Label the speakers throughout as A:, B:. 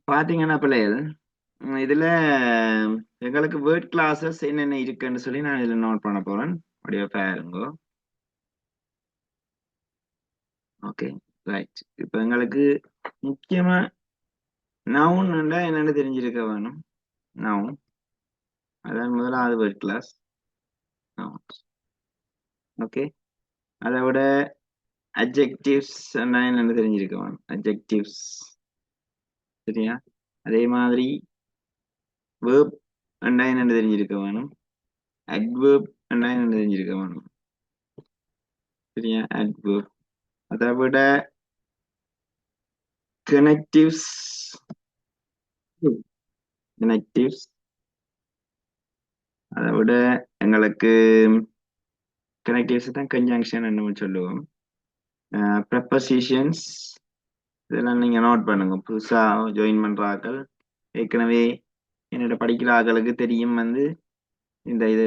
A: பாத்தீங்கன்னா பிள்ளைகள் இதுல எங்களுக்கு வேர்ட் கிளாஸஸ் என்னென்ன இருக்குன்னு சொல்லி நான் இதுல நோட் பண்ண போறேன். அப்படியே பாருங்க. Okay, right. இப்ப எங்களுக்கு முக்கியமா நவுன் என்னன்னு தெரிஞ்சிருக்க வேணும். நவுன் அதான் முதலாவது வேர்ட் கிளாஸ் நவுன். ஓகே, அதை விட அட்ஜெக்டிவ்ஸ் என்னன்னு தெரிஞ்சிருக்க வேணும். அட்ஜெக்டிவ்ஸ் சரியா? அதே மாதிரி வேர்ப் என்னன்னு தெரிஞ்சிருக்க வேணும். அட்வெர்ப் என்னன்னு தெரிஞ்சிருக்க வேணும். சரியா? அட்வெர்ப். அதை விட கனெக்டிவ்ஸ் கனெக்டிவ்ஸ் அதை விட எங்களுக்கு கனெக்டிவ்ஸ் தான் கன்ஜங்ஷன் நம்ம சொல்லுவோம். ப்ரெப்பசிஷன்ஸ் இதெல்லாம் நீங்க நோட் பண்ணுங்க. புதுசா ஜாயின் பண்ற ஆட்கள் ஏற்கனவே என்னோட படிக்கிற ஆட்களுக்கு தெரியும் இந்த இது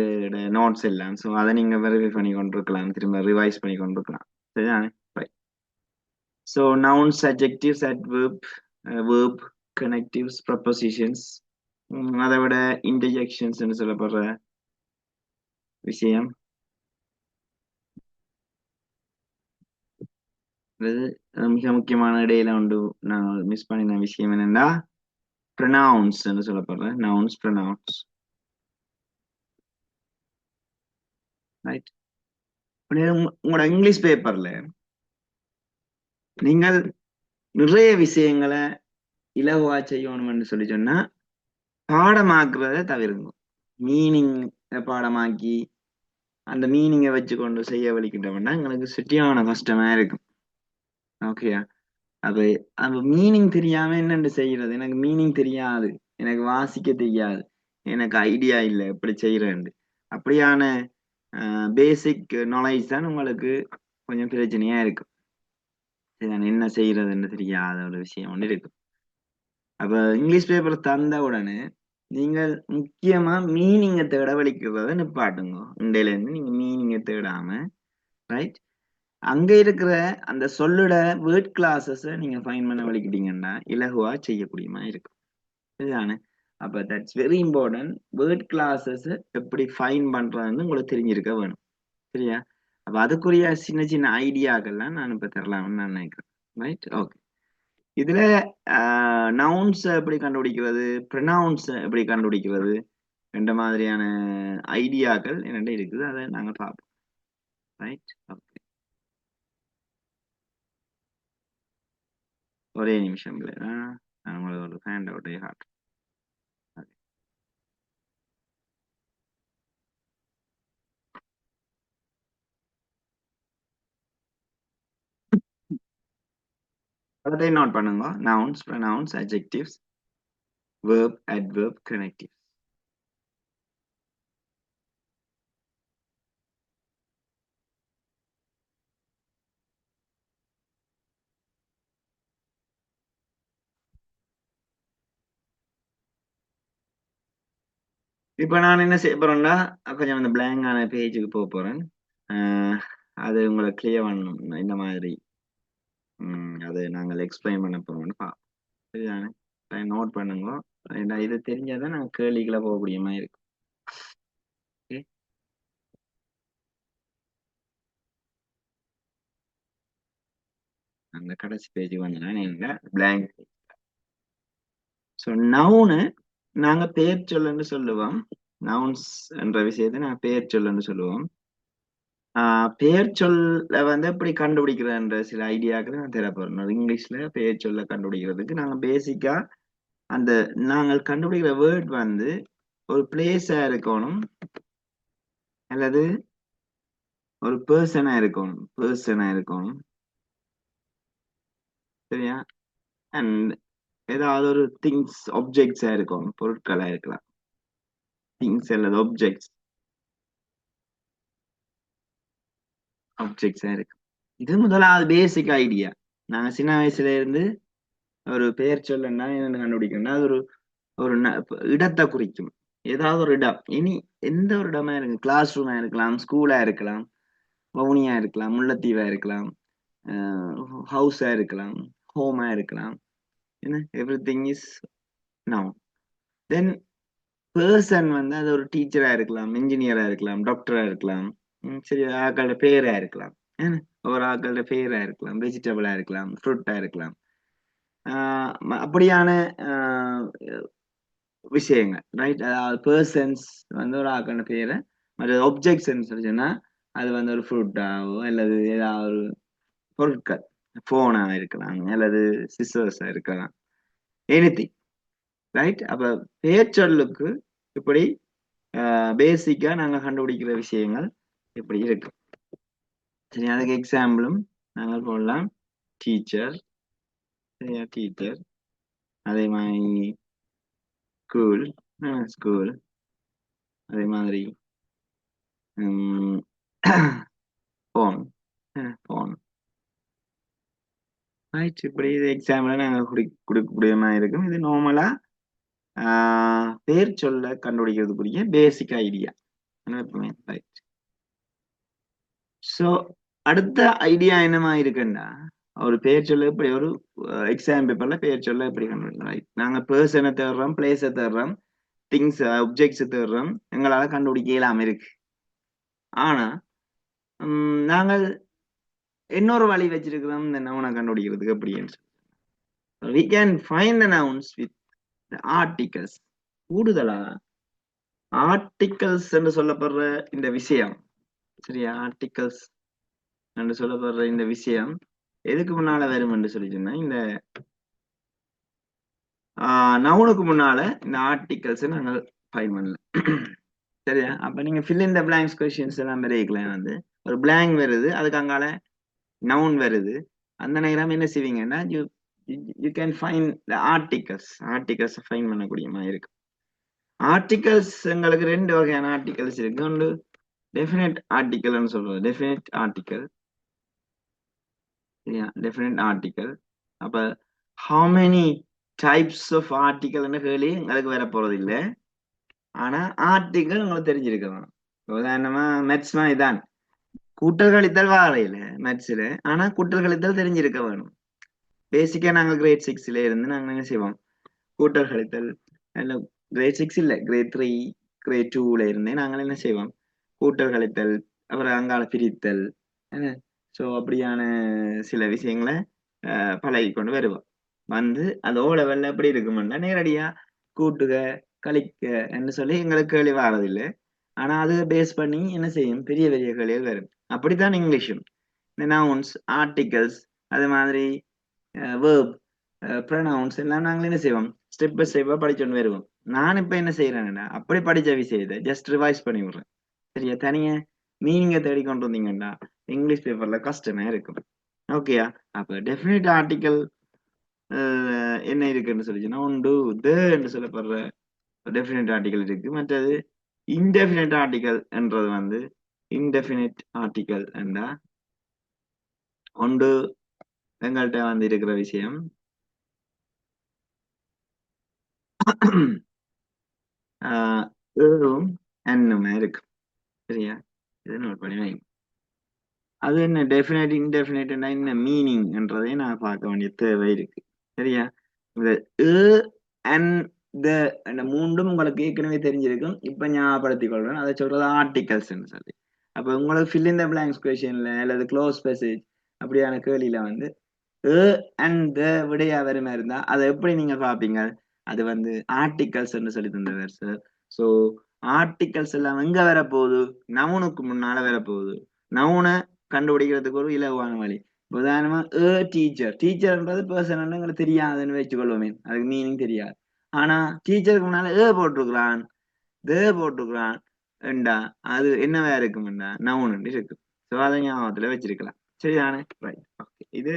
A: நோட்ஸ் எல்லாம். ஸோ அதை நீங்க வெரிஃபை பண்ணி கொண்டிருக்கலாம், திரும்ப ரிவைஸ் பண்ணி கொண்டிருக்கலாம். சரிதானே? So nouns, adjectives, adverb, verb, connectives, prepositions, அதை விட இன்டர்ஜெக்ஷன்ஸ் சொல்லப்படுற விஷயம். மிக முக்கியமான இடையில உண்டு நான் மிஸ் பண்ணின விஷயம் என்னன்னா ப்ரொனவுன்ஸ் சொல்லப்படுற நவுன்ஸ், ப்ரொனவுன்ஸ். ரைட். உங்களோட இங்கிலீஷ் பேப்பர்ல நீங்கள் நிறைய விஷயங்களை இலகுவா செய்யணும்னு சொல்லி சொன்னா பாடமாக்குறத தவிருங்க. மீனிங் பாடமாக்கி அந்த மீனிங்கை வச்சு கொண்டு செய்ய வலிக்கிட்டோம்னா எங்களுக்கு சுற்றியான கஷ்டமா இருக்கும். ஓகேயா? அது அந்த மீனிங் தெரியாம என்னென்று செய்யறது? எனக்கு மீனிங் தெரியாது, எனக்கு வாசிக்க தெரியாது, எனக்கு ஐடியா இல்லை எப்படி செய்யறேன். அப்படியான பேசிக் நாலேஜ் தான் உங்களுக்கு கொஞ்சம் பிரச்சனையா இருக்கும். என்ன செய்யறதுன்னு தெரியாத ஒரு விஷயம் ஒன்று இருக்கு. அப்ப இங்கிலீஷ் பேப்பர் தந்த உடனே நீங்கள் முக்கியமா மீனிங்கை தேட வலிக்கிறத நிப்பாட்டுங்க. இண்டையில இருந்து நீங்க மீனிங்கை தேடாம, ரைட், அங்க இருக்கிற அந்த சொல்லோட வேர்ட் கிளாஸஸ் நீங்க ஃபைன் பண்ண வலிக்கிட்டீங்கன்னா இலகுவா செய்யக்கூடியமா இருக்கும். சரிதானே? அப்ப that's very important. Word classes எப்படி ஃபைன் பண்றதுன்னு உங்களுக்கு தெரிஞ்சிருக்க வேணும். சரியா? அப்ப அதுக்குரிய சின்ன சின்ன ஐடியாக்கள்லாம் நான் இப்ப தரலாம்னு நான் நினைக்கிறேன். ரைட்? ஓகே. இதுல நவுன்ஸ் எப்படி கண்டுபிடிக்கிறது, ப்ரொனவுன்ஸ் எப்படி கண்டுபிடிக்கிறது, என்ற மாதிரியான ஐடியாக்கள் என்னென்ன இருக்குது அதை நாங்க பார்ப்போம். ரைட்? ஓகே, ஒரே நிமிஷம் நான் உங்களுக்கு ஒரு ஹேண்ட் அவுட்டே காட்டுறேன். அதை நோட் பண்ணுங்க. Nouns, pronounce, adjectives, verb, adverb, connective. இப்ப நான் என்ன செய்ய போறேன்னா கொஞ்சம் அந்த பிளாங்கான பேஜுக்கு போக போறேன். அஹ் அது உங்களை கிளியர் பண்ணணும் இந்த மாதிரி. அது நாங்கள் எக்ஸ்பிளைன் பண்ண போறோம்னு சரிதானே? நோட் பண்ணுங்க. இது தெரிஞ்சாதான் நாங்கள் கேள்விகளை போகக்கூடிய மாதிரி இருக்கும். Okay? அந்த கடைசி பேஜுக்கு வந்தா நீங்க பிளாங்க். ஸோ நவுனு நாங்க பெயர் சொல்லுன்னு சொல்லுவோம். நவுன்ஸ் என்ற விஷயத்தை நாங்க பெயர் சொல்லுன்னு சொல்லுவோம். பெயர் சொல்ல எப்படி கண்டுபிடிக்கிறன்ற சில ஐடியாக்களை நான் தர போறேன். இங்கிலீஷ்ல பெயர் சொல்ல கண்டுபிடிக்கிறதுக்கு நாங்க பேசிக்கா அந்த நாங்கள் கண்டுபிடிக்கிற வேர்ட் ஒரு பிளேஸா இருக்கணும் அல்லது ஒரு பர்சனா இருக்கணும். சரியா? அண்ட் ஏதாவது ஒரு திங்ஸ், ஆப்ஜெக்ட்ஸா இருக்கணும். பொருட்களா இருக்கலாம். திங்ஸ் அல்லது ஆப்ஜெக்ட்ஸா இருக்கு. இது முதலாவது பேசிக் ஐடியா. நாங்க சின்ன வயசுல இருந்து ஒரு பெயர் சொல்லணும்னா என்ன கண்டுபிடிக்கணும்னா அது ஒரு ஒரு இடத்தை குறிக்கும். ஏதாவது ஒரு இடம். இனி எந்த ஒரு இடமா இருக்கு, கிளாஸ் ரூமா இருக்கலாம், ஸ்கூலா இருக்கலாம், வவுனியா இருக்கலாம், முல்லைத்தீவா இருக்கலாம், ஹவுஸா இருக்கலாம், ஹோமா இருக்கலாம். என்ன everything is noun. Then person வந்து அது ஒரு டீச்சரா இருக்கலாம், இன்ஜினியரா இருக்கலாம், டாக்டரா இருக்கலாம், சரி ஆக்களோட பேரா இருக்கலாம், ஒரு ஆக்களோட பேரா இருக்கலாம், வெஜிடபிளா இருக்கலாம், ஃப்ரூட்டா இருக்கலாம். அப்படியான விஷயங்கள் ரைட். அதாவது பர்சன்ஸ் வந்து ஒரு ஆக்களோட பேரை, மற்ற ஒப்ஜெக்ட்ஸ் சொல்லி சொன்னா அது வந்து ஒரு ஃப்ரூட்டாவோ அல்லது ஏதாவது ஒரு பொருட்கள், போனா இருக்கலாம் அல்லது சிசர்ஸா இருக்கலாம், எனிதிங் ரைட். அப்ப பெயர் சொல்லுக்கு இப்படி பேசிக்கா நாங்க கண்டுபிடிக்கிற விஷயங்கள் இப்படி இருக்கு. சரி, அதுக்கு எக்ஸாம்பிளும் நாங்கள் போடலாம். டீச்சர், சரியா, டீச்சர். அதே மாதிரி ஸ்கூல், ஸ்கூல். அதே மாதிரி போன், போன் ரைட். இப்படி இது எக்ஸாம்பிள் நாங்கள் கொடுக்கக்கூடிய மாதிரி இருக்கும். இது நார்மலா பேர் சொல்ல கண்டுபிடிக்கிறதுக்குரிய பேசிக் ஐடியா. ரைட். ஸோ அடுத்த ஐடியா என்னமா இருக்குன்னா, ஒரு பேர் சொல்ல இப்படி ஒரு எக்ஸாம் பேப்பர்ல பேர் சொல்ல எப்படி கண்டுபிடிக்கலாம். ரைட். நாங்க பர்சனை தேடுறோம், பிளேஸை தேடுறோம், திங்ஸ் ஒப்ஜெக்ட்ஸ் தேடுறோம், எங்களால கண்டுபிடிக்க இயலாம இருக்கு. ஆனா நாங்கள் இன்னொரு வழி வச்சிருக்கிறோம் இந்த நவுனை கண்டுபிடிக்கிறதுக்கு. அப்படின்னு we can find the nouns with the articles. கூடுதலா ஆர்டிகல்ஸ் என்று சொல்லப்படுற இந்த விஷயம், சரியா, ஆர்டிகல்ஸ் என்று சொல்லப்படுற இந்த விஷயம் எதுக்கு முன்னால வரும் என்று சொல்லி சொன்னா, இந்த நவுனுக்கு முன்னால இந்த ஆர்டிகல்ஸ் நாங்கள் ஃபைன் பண்ணல. சரியா. அப்ப நீங்க fill in the blanks questions எல்லாம் வரைக்கலாம். வந்து ஒரு blank வருது, அதுக்கு அங்கால நவுன் வருது. அந்த நேரம் என்ன செய்வீங்கன்னா, you can find the articles fine பண்ணக்கூடிய மாதிரி இருக்கு. ஆர்டிகல்ஸ் எங்களுக்கு ரெண்டு வகையான ஆர்டிகல்ஸ் இருக்கு. ஒன்று டெஃபினட் ஆர்டிகல்னு சொல்றது, டெஃபினட் ஆர்டிகல். சரியா, டெஃபினட் ஆர்டிகல். அப்ப how many types of ஆர்டிகல்னு கேள்வி எங்களுக்கு வர போறது இல்லை. ஆனா ஆர்டிகல் உங்களுக்கு தெரிஞ்சிருக்கலாம். உதாரணமா மேத்ஸ்மா இதான் கூட்டல் கழித்தல் வாழையில மேத்ஸ்ல, ஆனா கூட்டல் கழித்தல் தெரிஞ்சிருக்க வேணும். பேசிக்கா நாங்க கிரேட் 6ல இருந்து நாங்க என்ன செய்வோம், கூட்டல் கழித்தல். கிரேட் 6 இல்ல, கிரேட் 3, கிரேட் 2ல இருந்தே நாங்கள் என்ன செய்வோம், கூட்டல் கழித்தல், அப்புறம் அங்கால பிரித்தல், ஸோ அப்படியான சில விஷயங்களை பழகி கொண்டு வருவோம். வந்து அதோட லெவல்ல எப்படி இருக்குமெண்டா நேரடியா கூட்டுக கழிக்க என்று சொல்லி எங்களுக்கு கேள்வி வாரதில்லை. ஆனா அது பேஸ் பண்ணி என்ன செய்யும், பெரிய பெரிய கேள்விகள் வரும். அப்படித்தான் இங்கிலீஷும். இந்த நவுன்ஸ், ஆர்டிகல்ஸ், அது மாதிரி வேர்ப், ப்ரொனவுன்ஸ் எல்லாம் நாங்கள் என்ன செய்வோம், ஸ்டெப் பை ஸ்டெப்பா படிச்சுட்டு வருவோம். நான் இப்ப என்ன செய்யறேன்னா, அப்படி படிச்ச விஷயத்தை ஜஸ்ட் ரிவைஸ் பண்ணி விடுறேன். சரியா, தனியா மீனிங்கை தேடி கொண்டு வந்தீங்கன்னா இங்கிலீஷ் பேப்பர்ல கஷ்டமா இருக்கும். ஓகேயா. அப்ப டெஃபினட் ஆர்டிகல் என்ன இருக்குன்னு சொல்லிச்சுன்னா, உண்டு என்று சொல்லப்படுற டெஃபினட் ஆர்டிகல் இருக்கு. மற்றது இன்டெஃபினட் ஆர்டிகல் என்றது வந்து, இன்டெஃபினட் ஆர்டிகல் என்றா ஒன்று எங்கள்கிட்ட வந்து இருக்கிற விஷயம் ஏழும் என்னுமே இருக்கு. சரியா, இது நோட் பண்ணி வைங்க. அது என்ன டெஃபினட் இன்டெஃபினட் என்ன மீனிங் என்றதை நான் பார்க்க வேண்டிய தேவை இருக்கு. சரியா, இந்த அந்த மூன்றும் உங்களுக்கு ஏற்கனவே தெரிஞ்சிருக்கும். இப்ப ஞாபகப்படுத்திக் கொள்றேன். அதை சொல்றது ஆர்டிகல்ஸ் சொல்லி. அப்ப உங்களுக்கு fill in the blanks கொஸ்டின்ல அல்லது க்ளோஸ் பேசேஜ் அப்படியான கேள்வியில வந்து அண்ட் விடையா வருமா இருந்தா அதை எப்படி நீங்க பாப்பீங்க, அது வந்து ஆர்டிகல்ஸ் சொல்லி தந்தவர் சார். ஸோ ஆர்டிகல்ஸ் எல்லாம் எங்க வரப்போகுது, நவுனுக்கு முன்னால வரப்போகுது. நவுனை கண்டுபிடிக்கிறதுக்கு ஒரு இலகுவான வழி. உதாரணமா டீச்சர்ன்றது பர்சன் எங்களுக்கு தெரியாதுன்னு வச்சுக்கொள்வோமே, அதுக்கு மீனிங் தெரியாது. ஆனா டீச்சருக்கு முன்னால போட்டிருக்கிறான், போட்டிருக்கிறான் என்றா அது என்னவா இருக்கும்டா, நவுன் இருக்கு. ஸோ அதை ஞாபகத்துல வச்சிருக்கலாம். சரிதானே, ரைட். ஓகே. இது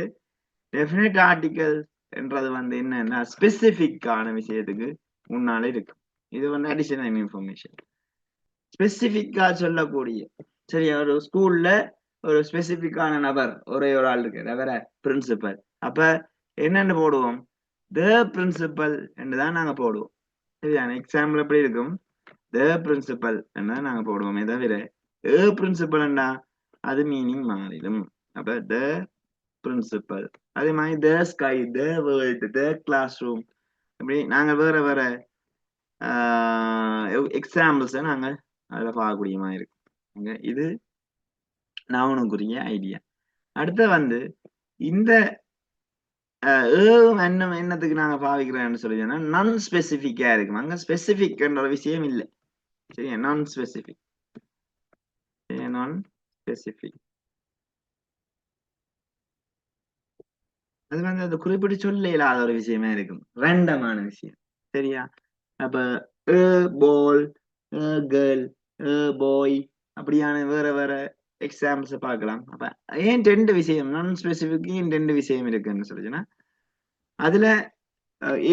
A: டெஃபினட் ஆர்டிகல் என்றது வந்து என்னன்னா ஸ்பெசிபிக்கான விஷயத்துக்கு முன்னால இருக்கு. இது வந்து அடிஷனல் இன்ஃபர்மேஷன். ஸ்பெசிபிக்கா சொல்லக்கூடிய, சரியா, ஒரு ஸ்கூல்ல ஒரு ஸ்பெசிபிக்கான நபர் ஒரே ஒரு ஆள் இருக்கு, அவர பிரின்சிபல். அப்ப என்னன்னு போடுவோம், த பிரின்சிபல் என்றுதான் நாங்க போடுவோம். சரியான எக்ஸாம்பிள் எப்படி இருக்கும், த பிரின்சிபல் என்ன நாங்க போடுவோமே தவிர பிரின்சிபல் என்றா அது மீனிங் மாறிடும். அப்ப த பிரின்சிபல், அதே மாதிரி the sky, the world, the class room, இப்படி நாங்க வேற வேற எக்ஸாம்பிள்ஸ் நாங்கள் அதில் பார்க்கக்கூடிய மாதிரி இருக்கு. இது நவுனுக்குரிய ஐடியா. அடுத்து வந்து இந்த என்னத்துக்கு நாங்க பாவிக்கிறோம்னு சொல்லி சொன்னா நான் ஸ்பெசிபிக்கா இருக்கும். அங்க ஸ்பெசிபிக்ன்ற விஷயம் இல்லை. சரியா? நான் ஸ்பெசிபிக், நான் ஸ்பெசிபிக் அது வந்து அந்த குறிப்பிட்டு சொல்ல இல்லாத ஒரு விஷயமே இருக்கும், ரேண்டமான விஷயம். சரியா? அப்ப பால், கேர்ள், பாய் அப்படியான வேற வேற எக்ஸாம்பிள்ஸ் பார்க்கலாம். அப்ப ஏன் ரெண்டு விஷயம் நான் ஸ்பெசிபிக், ஏன் ரெண்டு விஷயம் இருக்குன்னு சொல்லிச்சுன்னா அதுல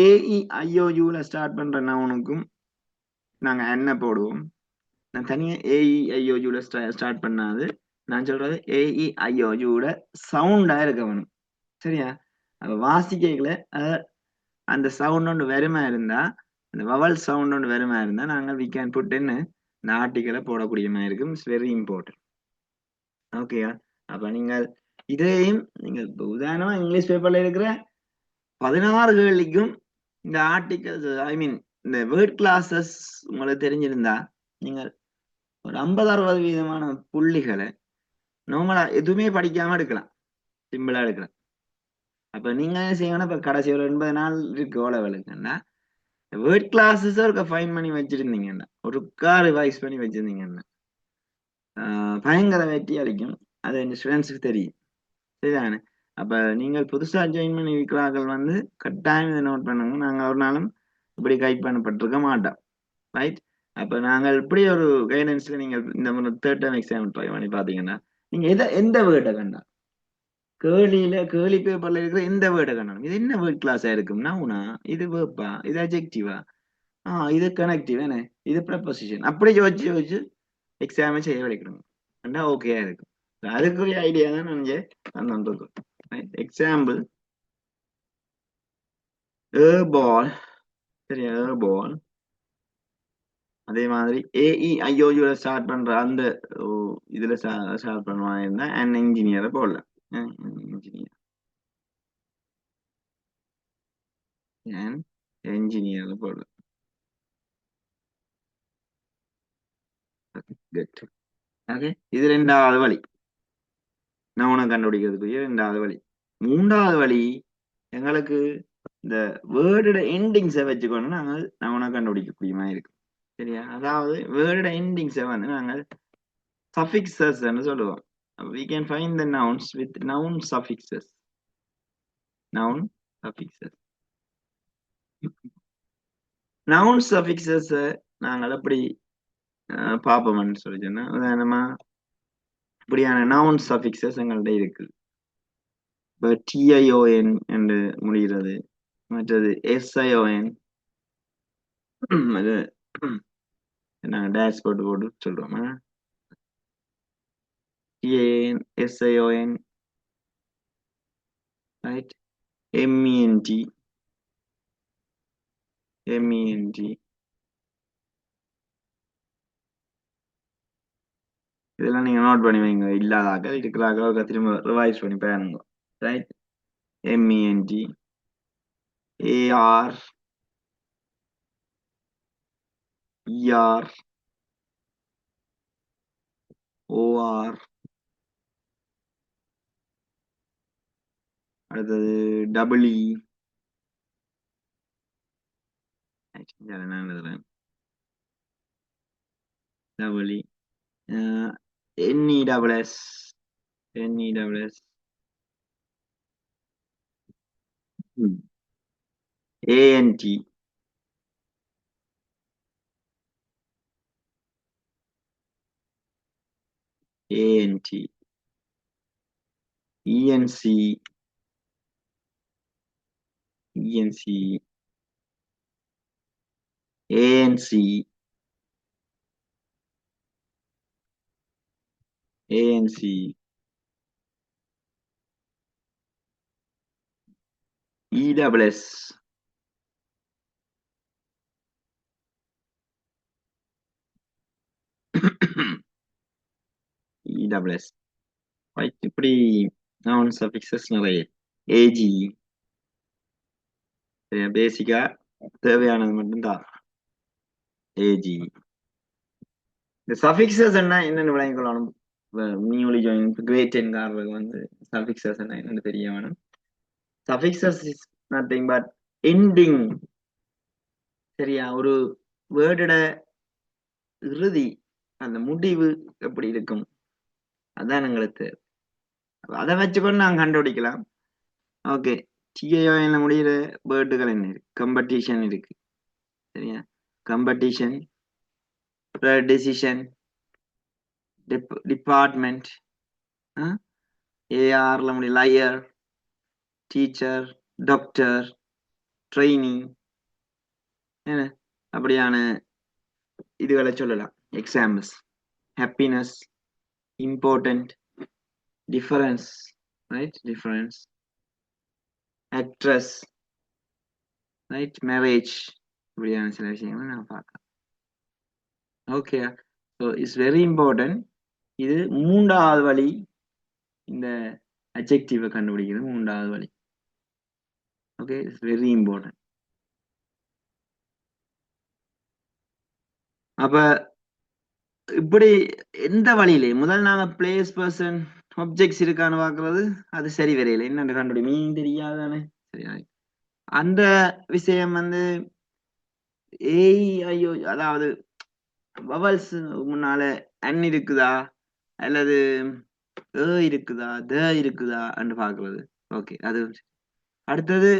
A: AEIOUல ஸ்டார்ட் பண்ற நவுனுக்கும் நாங்க என்ன போடுவோம். நான் தனியா AEIOUல ஸ்டார்ட் பண்ணாது, நான் சொல்றது AEIOUட சவுண்டா இருக்க வேணும். சரியா? அப்ப வாசிக்கல அந்த சவுண்ட் ஒன்று வெறுமா இருந்தா, அந்த வவல் சவுண்ட் ஒன்று வெறுமா இருந்தா நாங்கள் வி கேன் புட் இன் இந்த ஆர்டிக்கலை போடக்கூடிய மாதிரி இருக்கும். It's very important. ஓகேயா? அப்ப நீங்கள் இதையும் நீங்க உதாரணமா இங்கிலீஷ் பேப்பர்ல இருக்கிற 16 கேள்விக்கும் இந்த ஆர்டிக்கல்ஸ், ஐ மீன் இந்த வேர்ட் கிளாஸஸ் உங்களுக்கு தெரிஞ்சிருந்தா நீங்கள் ஒரு 50-60% புள்ளிகளை நார்மலா எதுவுமே படிக்காம எடுக்கலாம், சிம்பிளா எடுக்கலாம். அப்ப நீங்க என்ன செய்யணும், இப்ப கடைசி ஒரு 80 நாள் இருக்கு ஓ லெவலுக்குன்னா வேர்ட் கிளாஸஸ் ஒரு ஃபைன் பண்ணி வச்சிருந்தீங்கன்னா, ஒரு ரிவைஸ் பண்ணி வச்சிருந்தீங்கன்னா பயங்கர வெற்றி அளிக்கும். அது எங்க ஸ்டூடெண்ட்ஸுக்கு தெரியும். சரிதானே? அப்ப நீங்கள் புதுசா ஜாயின் பண்ணி இருக்கிறார்கள் வந்து கட்டாயம் இதை நோட் பண்ணுங்க. நாங்க ஒரு நாளும் இப்படி கைட் பண்ணப்பட்டிருக்க மாட்டோம். ரைட்? அப்ப நாங்கள் இப்படி ஒரு கைடன்ஸ்ல நீங்க இந்த தேர்ட் டேர்ம் எக்ஸாம் ட்ரை பண்ணி பாத்தீங்கன்னா நீங்க எந்த வேர்டை கண்டா கேர்லி பேப்பர்ல இருக்கிற எந்த வேர்டை கண்டாலும் இது என்ன வேர்ட் கிளாஸா இருக்கும், நவுனா, இது வேர்ப்பா, இது அஜெக்டிவா, இது கனெக்டிவ், என்ன இது ப்ரப்போசிஷன், அப்படி யோசிச்சு யோசிச்சு எக்ஸாமை செய்ய வைக்கணும். ஓகேயா இருக்கும். அதுக்குரிய ஐடியா தான் நான் எக்ஸாம்பிள் பால். சரியா? பால். அதே மாதிரி AEIOU ஸ்டார்ட் பண்ற அந்த இதுல ஸ்டார்ட் பண்ணுவாங்க அண்ட் இன்ஜினியரை போடல. இன்ஜினியர் அண்ட் என்ஜினியர் போடல. ஓகே, இது ரெண்டாவது வழி, நான் உனக்கு கண்டுபிடிக்கிறதுக்குரிய ரெண்டாவது வழி. மூன்றாவது வழி எங்களுக்கு இந்த வேர்டோட எண்டிங்ஸை வச்சுக்கொண்டு நாங்கள் நவுனை கண்டுபிடிக்கக்கூடிய மாதிரி இருக்கு. சரியா? அதாவது வேர்டோட எண்டிங்ஸை வந்து நாங்கள் suffixes ன்னு சொல்லுவோம். We can find the nouns with noun suffixes. Noun suffixes. noun suffixes நாங்கள் எப்படி பார்ப்போம்னு சொல்லி சொன்னா உதாரணமா இப்படியான noun suffixes எங்கள்கிட்ட இருக்கு. இப்போ TION என்று முடிகிறது, மற்றது SION, அது நாங்கள் டேஷ் போட்டு சொல்றோம். TIN, SION, right? MENT, இதெல்லாம் நீங்க நோட் பண்ணி வைங்க. இல்லாதாக்க இருக்கிறாக்க திரும்ப ரிவைஸ் பண்ணி பாருங்க. Right? MENT, AR, ER, OR, அடுத்தது WE, நான் எழுதுறேன் WE, NESS, NESS, ANT, ANT, ENC, ENC, ANC, ANC, ESS, ESS. Right? இப்படி நவுன் சஃபிக்ஸஸ் நிறைய. ஏஜி பேசிக்கா தேவையானது மட்டும்தான். ஏஜி இந்த சஃபிக்ஸஸ் என்னன்னு விளங்கிக்கொள்ளணும். நியூலி ஜாயின் கிரேட் 10 காரர்களுக்கு வந்து சஃபிக்ஸஸ் என்னன்னு தெரிய வேணும். Suffixes is nothing but ending. சரியா, ஒரு வேர்டோட இறுதி அந்த முடிவு எப்படி இருக்கும் அதான் எங்களுக்கு. அதை வச்சுக்கொண்டு நாங்க கண்டுபிடிக்கலாம். ஓகே, டிஏஓஎன்ல முடிகிற வேர்டுகள் என்ன இருக்கு? கம்படிஷன் இருக்கு. சரியா, கம்படிஷன், டெசிஷன், டிபார்ட்மெண்ட், ஏஆர்ல முடிய லயர், டீச்சர், டாக்டர், ட்ரைனிங், என்ன அப்படியான இதுகளை சொல்லலாம். Examples: happiness, important, difference, right, difference, actress, right, marriage, இப்படியான சில விஷயங்களை நான் பார்க்கலாம். Okay, so it's very important. இது மூன்றாவது வழி, இந்த அட்ஜெக்டிவை கண்டுபிடிக்கிறது மூன்றாவது வழி. Okay, it's very important. அப்ப இப்படி எந்த வழியிலே முதல் நாங்க பிளேஸ், பர்சன், ஆப்ஜெக்ட்ஸ் இருக்கான்னு பாக்குறது, அது சரி வரையில என்னன்னு கண்டுபிடி மீன் தெரியாதானே. சரியா, அந்த விஷயம் வந்து ஏய் ஐயோ, அதாவது வவல்ஸ் முன்னால அன் இருக்குதா அல்லது இருக்குதா இருக்குதா என்று பாக்குறது. ஓகே, அது அடுத்தது.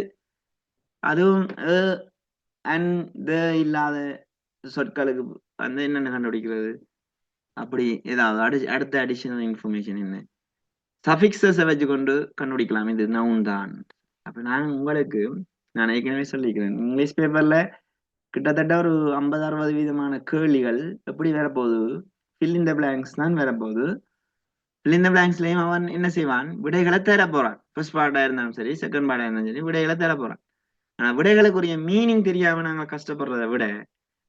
A: அதுவும் அன் இல்லாத சொற்களுக்கு வந்து என்னென்ன கண்டுபிடிக்கிறது, அப்படி ஏதாவது அடுத்த அடிஷனல் இன்ஃபர்மேஷன் என்ன, சஃபிக்ஸஸை வச்சு கொண்டு கண்டுபிடிக்கலாம் இது நவுன் தான். அப்ப நான் ஏற்கனவே சொல்லிக்கிறேன், இங்கிலீஷ் பேப்பர்ல கிட்டத்தட்ட ஒரு 50-60 விதமான கேள்விகள் எப்படி வரப்போகுது, ஃபில் இன் த பிளாங்க்ஸ் தான் வரப்போகுது. ஃபில் இன் த பிளாங்க்ஸ்லயும் அவன் என்ன செய்வான், விடைகளை தேட போறான். ஃபர்ஸ்ட் பார்ட்டா இருந்தாலும் சரி, செகண்ட் பார்ட்டா இருந்தாலும் சரி, விடைகளை தேட போறான். ஆனா விடைகளுக்குரிய மீனிங் தெரியாம நாங்க கஷ்டப்படுறதை விட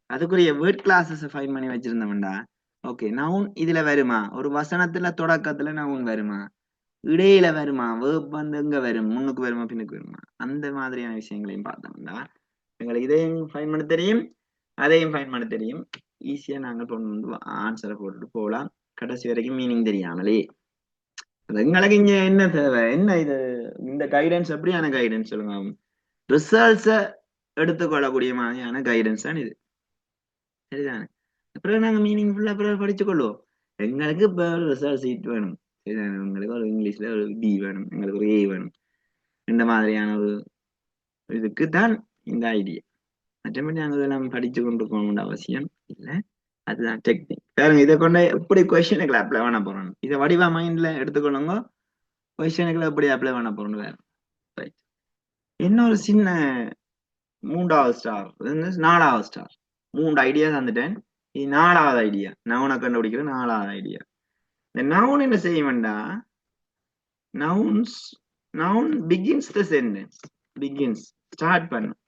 A: அதுக்குரிய வேர்ட் கிளாஸஸ் ஃபைன் பண்ணி வச்சிருந்தோம்டா, ஓகே, நவுன் இதுல வருமா, ஒரு வசனத்துல தொடக்கத்துல நவுன் வருமா, இடையில வருமா, வேர்ப் வந்து எங்க வரும், முன்னுக்கு வருமா பின்னுக்கு வருமா, அந்த மாதிரியான விஷயங்களையும் பார்த்தோம்டா எங்களுக்கு இதையும் ஃபைன் பண்ண தெரியும், அதையும் ஃபைன் பண்ண தெரியும். ஈஸியா நாங்கள் கொண்டு ஆன்சரை போட்டுட்டு போகலாம், கடைசி வரைக்கும் மீனிங் தெரியாமலே. எங்களுக்கு இங்க என்ன தேவை, என்ன இது, இந்த கைடன்ஸ் எப்படியான கைடன்ஸ் சொல்லுங்க. ரிசல்ட்ஸை எடுத்துக்கொள்ளக்கூடிய மாதிரியான கைடன்ஸ் தான் இது. சரிதானே, அப்புறம் நாங்க மீனிங்ஃபுல்லா அப்புறம் படிச்சுக்கொள்வோம். எங்களுக்கு இப்போ ஒரு ரிசல்ட் சீட் வேணும். சரிதானே, உங்களுக்கு ஒரு இங்கிலீஷ்ல ஒரு டி வேணும், எங்களுக்கு ஒரு ஏ வேணும். இந்த மாதிரியான ஒரு இதுக்கு தான் இந்த ஐடியா. மற்றபடி நாங்கள் இதெல்லாம் படிச்சு கொண்டு போகணும்னு அவசியம் இல்லை. அதுதான் டெக்னிக். பாருங்க, இதை கொண்டு எப்படி கொஸ்டினுக்குள்ள அப்ளை பண்ண போறோம், இதை வடிவா மைண்ட்ல எடுத்துக்கொள்ளுங்க. கொஸ்டினுக்குள்ள எப்படி அப்ளை பண்ண போறோம்னு வேற. இன்னொரு சின்ன 3வது ஸ்டார், 4வது ஸ்டார், 3 ஐடியா தந்துட்டேன். இது 4வது ஐடியா, நவுனை கண்டுபிடிக்கிற 4வது ஐடியா. இந்த நவுன் என்ன செய்யும்டா, noun begins the sentence. Begins start பண்ணும்,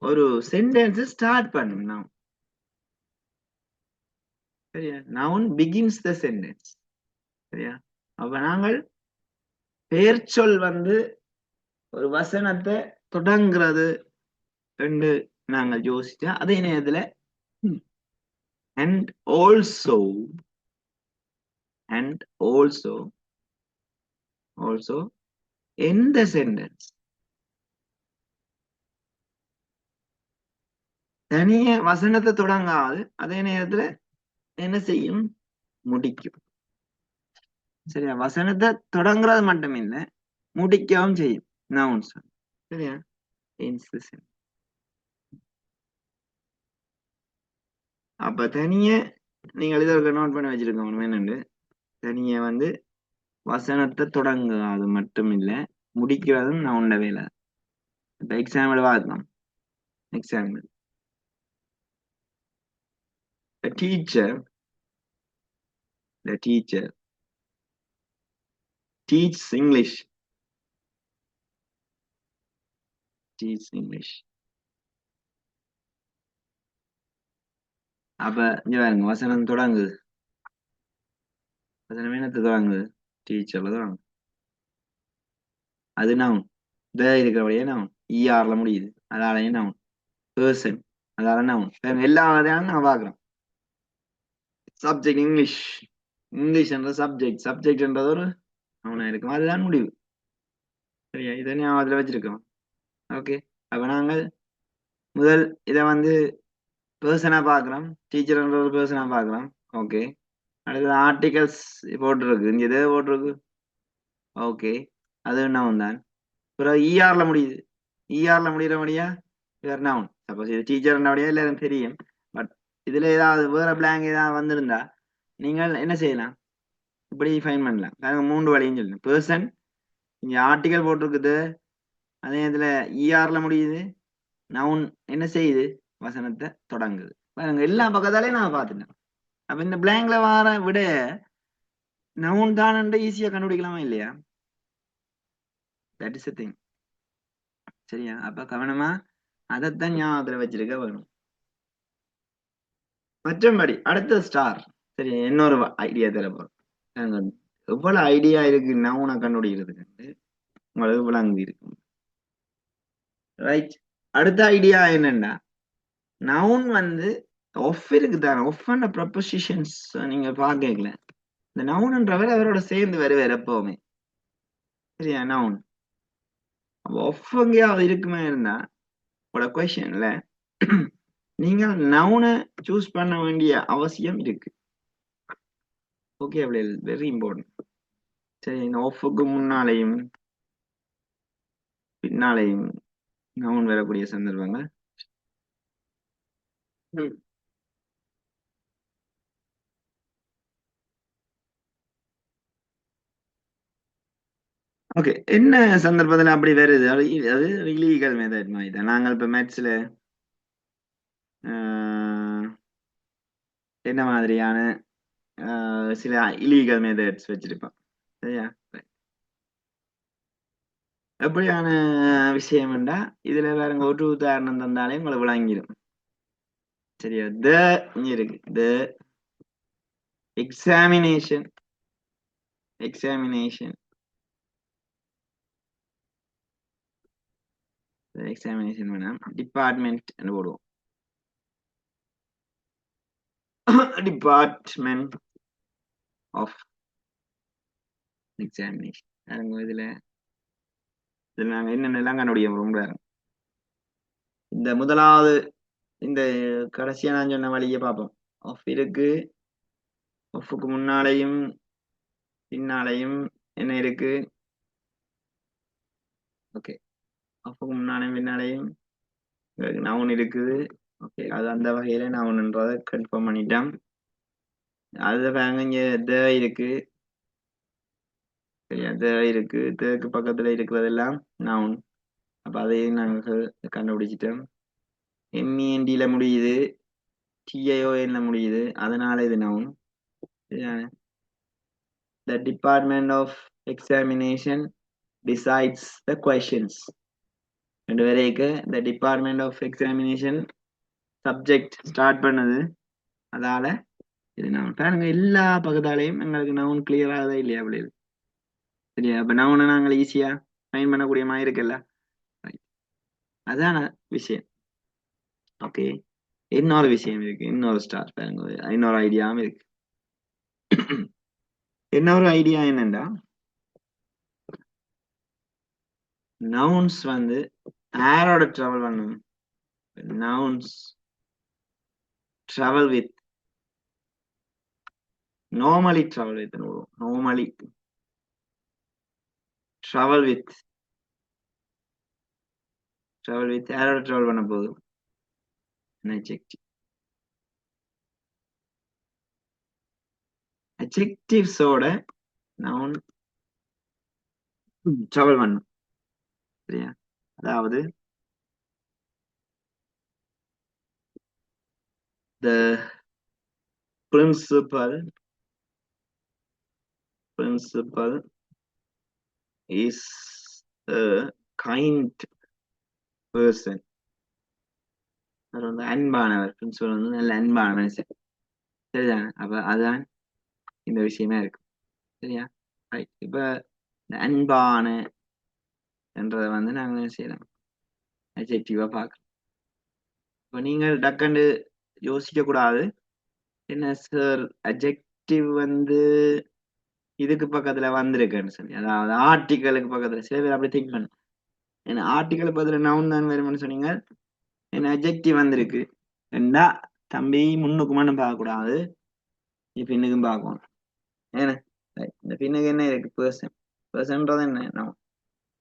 A: ஒரு சென்டென்ஸ் ஸ்டார்ட் பண்ணும் நவுன். சரியா, நவுன் பிகின்ஸ் த சென்டென்ஸ். சரியா, அப்ப நாங்கள் பெயர்ச்சொல் வந்து ஒரு வசனத்தை தொடங்குறது என்று நாங்கள் யோசிச்சா, அதே நேரத்துல and also in the sentence தனிய வசனத்தை தொடங்காது, அதே நேரத்துல என்ன செய்யும், முடிக்கும். சரியா, வசனத்தை தொடங்குறது மட்டும் இல்ல, முடிக்கவும் செய்யும் நவுன்ஸ். சரியா, அப்ப தனிய நீங்கள் இதை நோட் பண்ணி வச்சிருக்கோம் என்னண்டு, தனிய வந்து வசனத்தை தொடங்காது மட்டும் இல்ல, முடிக்கிறதும் நவுன்ட வேலை. இப்ப எக்ஸாம்பிள் பார்க்கலாம். Example: the teacher teaches English. அப்ப இங்க பாருங்க, வசனம் தொடங்குது. வசனம் என்னத்தை தொடங்குது, டீச்சர்ல தான் அது நவுன். த இருக்கிறபடியே நவுன். இஆர்ல முடியுது, அதாலையும் நவுன். பர்சன், அதால நவுன். எல்லா வகையான நான் பாக்குறேன். சப்ஜெக்ட் இங்கிலீஷ், இங்கிலீஷ் என்ற சப்ஜெக்ட், சப்ஜெக்ட் என்றது ஒரு நவுனா இருக்கும், அதுதான் முடிவு. சரியா, இதை ஞாபகத்துல வச்சிருக்கோம். ஓகே, அப்ப நாங்கள் முதல் இதை வந்து பர்சனா பாக்குறோம், டீச்சர்ன்ற ஒரு பர்சனா பாக்குறோம். ஓகே, அடுத்தது ஆர்டிகல்ஸ் போட்டிருக்கு, இங்க எதோ போட்டிருக்கு. ஓகே, அது நவுன் தான். பிறகு இஆர்ல முடியுது, இஆர்ல முடியறபடியா வேற நவுன். சப்போஸ் இது டீச்சர்ன்றபடியா எல்லாரும் தெரியும். பட் இதுல ஏதாவது வேற பிளாங்க் ஏதாவது வந்திருந்தா நீங்கள் என்ன செய்யலாம், இப்படி ஃபைன் பண்ணலாம். பாருங்க, 3 வழியும் சொல்லணும். பர்சன், இங்க ஆர்டிகல் போட்டிருக்குது, அதே இதுல இஆர்ல முடியுது, நவுன் என்ன செய்யுது, வசனத்தை தொடங்குது. பாருங்க, எல்லா பக்கத்தாலையும் நான் பார்த்துட்டேன். அப்ப இந்த பிளாங்க்ல வர விட நவுன் தான் ஈஸியா கண்டுபிடிக்கலாமா இல்லையா? That is a thing. சரியா, அப்ப கவனமா அதைத்தான் ஞாபகத்துல வச்சிருக்க வேணும். மற்றபடி அடுத்த ஸ்டார். சரி, இன்னொரு ஐடியா தர போறோம். எவ்வளவு ஐடியா இருக்கு நவுனை கண்டுபிடிக்கிறதுக்கு உங்களுக்கு விளங்கி இருக்கும். ரைட், அடுத்த ஐடியா என்னன்னா, நவுன் வந்து ஒஃப் இருக்கு தானே, ஒஃப் அண்ட் ப்ரப்போசிஷன்ஸ் நீங்க பாக்கல. இந்த நவுன்ன்றவர் அவரோட சேர்ந்து வருவார் எப்பவுமே. சரியா, நவுன் ஒஃப் எங்கேயாவது இருக்குமே இருந்தா உங்களோட கொஸ்டின்ல நீங்க நவுனை சூஸ் பண்ண வேண்டிய அவசியம் இருக்கு. Okay, very important. சரி, இந்த ஒஃப்க்கு முன்னாலேயும் பின்னாலேயும் நவுன் வரக்கூடிய சந்தர்ப்பங்கள். ஓகே, என்ன சந்தர்ப்பத்துல அப்படி வருது, அது இல்லீகல் மெத்தட் மாதிரி தான். நாங்கள் இப்ப மேத்ஸ்ல என்ன மாதிரியான சில இல்லீகல் மெத்தட்ஸ் வச்சிருப்போம். சரியா, எப்படியான விஷயம்டா, இதுல வேறங்க ஒரு உதாரணம் தந்தாலே உங்களுக்கு விளங்கிடும். சரியா, இருக்கு த எக்ஸாமினேஷன், எக்ஸாமினேஷன், எக்ஸாமினேஷன் வேணாம், டிபார்ட்மெண்ட் போடுவோம். Department of examination. இதுல நாங்க என்னென்னலாம் கண்டுபிடிக்க போறோம். இந்த முதலாவது இந்த கடைசியா நான் சொன்ன வழியை பார்ப்போம். ஆஃப் இருக்கு, ஆஃப்க்கு முன்னாலையும் பின்னாலையும் என்ன இருக்கு. ஓகே, ஆஃப்க்கு முன்னாலையும் பின்னாலையும் நவுன் இருக்குது. ஓகே, அது அந்த வகையில நவுன்ன்றதை கன்ஃபார்ம் பண்ணிட்டேன். அது பாருங்க, இங்க த இருக்கு. சரியா, த இருக்கு, தேக்கு பக்கத்துல இருக்கிறதெல்லாம் நவுன். அப்ப அதையும் நாங்கள் கண்டுபிடிச்சிட்டோம். எம்இஎன்டில முடியுது, டிஐஓஎன்ல முடியுது, அதனால இது noun. The Department of Examination decides the questions. ரெண்டு வரைக்கு the Department of Examination subject start பண்ணுது, அதால இது நவுன். பாருங்க, எல்லா பக்கத்தாலையும் எங்களுக்கு நவுன் கிளியர் ஆகுதா இல்லையா அப்படி. சரியா, அப்ப நவுனை நாங்கள் ஈஸியா ஃபைன் பண்ணக்கூடிய மாதிரி இருக்குல்ல. அதான விஷயம். ஓகே, இன்னொரு விஷயம் இருக்கு, இன்னொரு ஸ்டார் பாருங்க, இன்னொரு ஐடியாவும் இருக்கு. இன்னொரு ஐடியா என்னன்னா, நவுன்ஸ் வந்து யாரோட டிராவல் பண்ணும். Nouns travel with, normally travel with, normally travel with, யாரோட travel பண்ண போகுது, adjectives ஓட noun travel பண்ணும். சரியா, அதாவது the principal is a kind person. அவர் வந்து அன்பானவர், பிரின்சிபல் வந்து நல்ல அன்பான மனுஷன். சரிதானே, அப்ப அதுதான் இந்த விஷயமே இருக்கு. சரியா, ரைட். இப்ப இந்த அன்பான என்றதை வந்து நாங்க என்ன செய்யலாம், அட்ஜெக்டிவா பார்க்கலாம். இப்ப நீங்கள் டக்குன்னு யோசிக்க கூடாது, என்ன சார் அட்ஜெக்டிவ் வந்து இதுக்கு பக்கத்துல வந்திருக்குன்னு சொல்லி, அதாவது ஆர்டிகளுக்கு பக்கத்துல. சில பேர் அப்படி திங்க் பண்ணு, ஏன்னா ஆர்டிகளுக்கு பக்கத்துல நவுன் தான் வரும்னு சொன்னீங்க, என்ன அட்ஜெக்டிவ் வந்திருக்கு ரெண்டா, தம்பி முன்னுக்கு மட்டும் பார்க்க கூடாது, நீ பின்னுக்கும் பார்க்கணும். ஏன்னா இந்த பின்னுக்கு என்ன இருக்கு, பர்சன். பர்சன்றது என்ன நவுன்.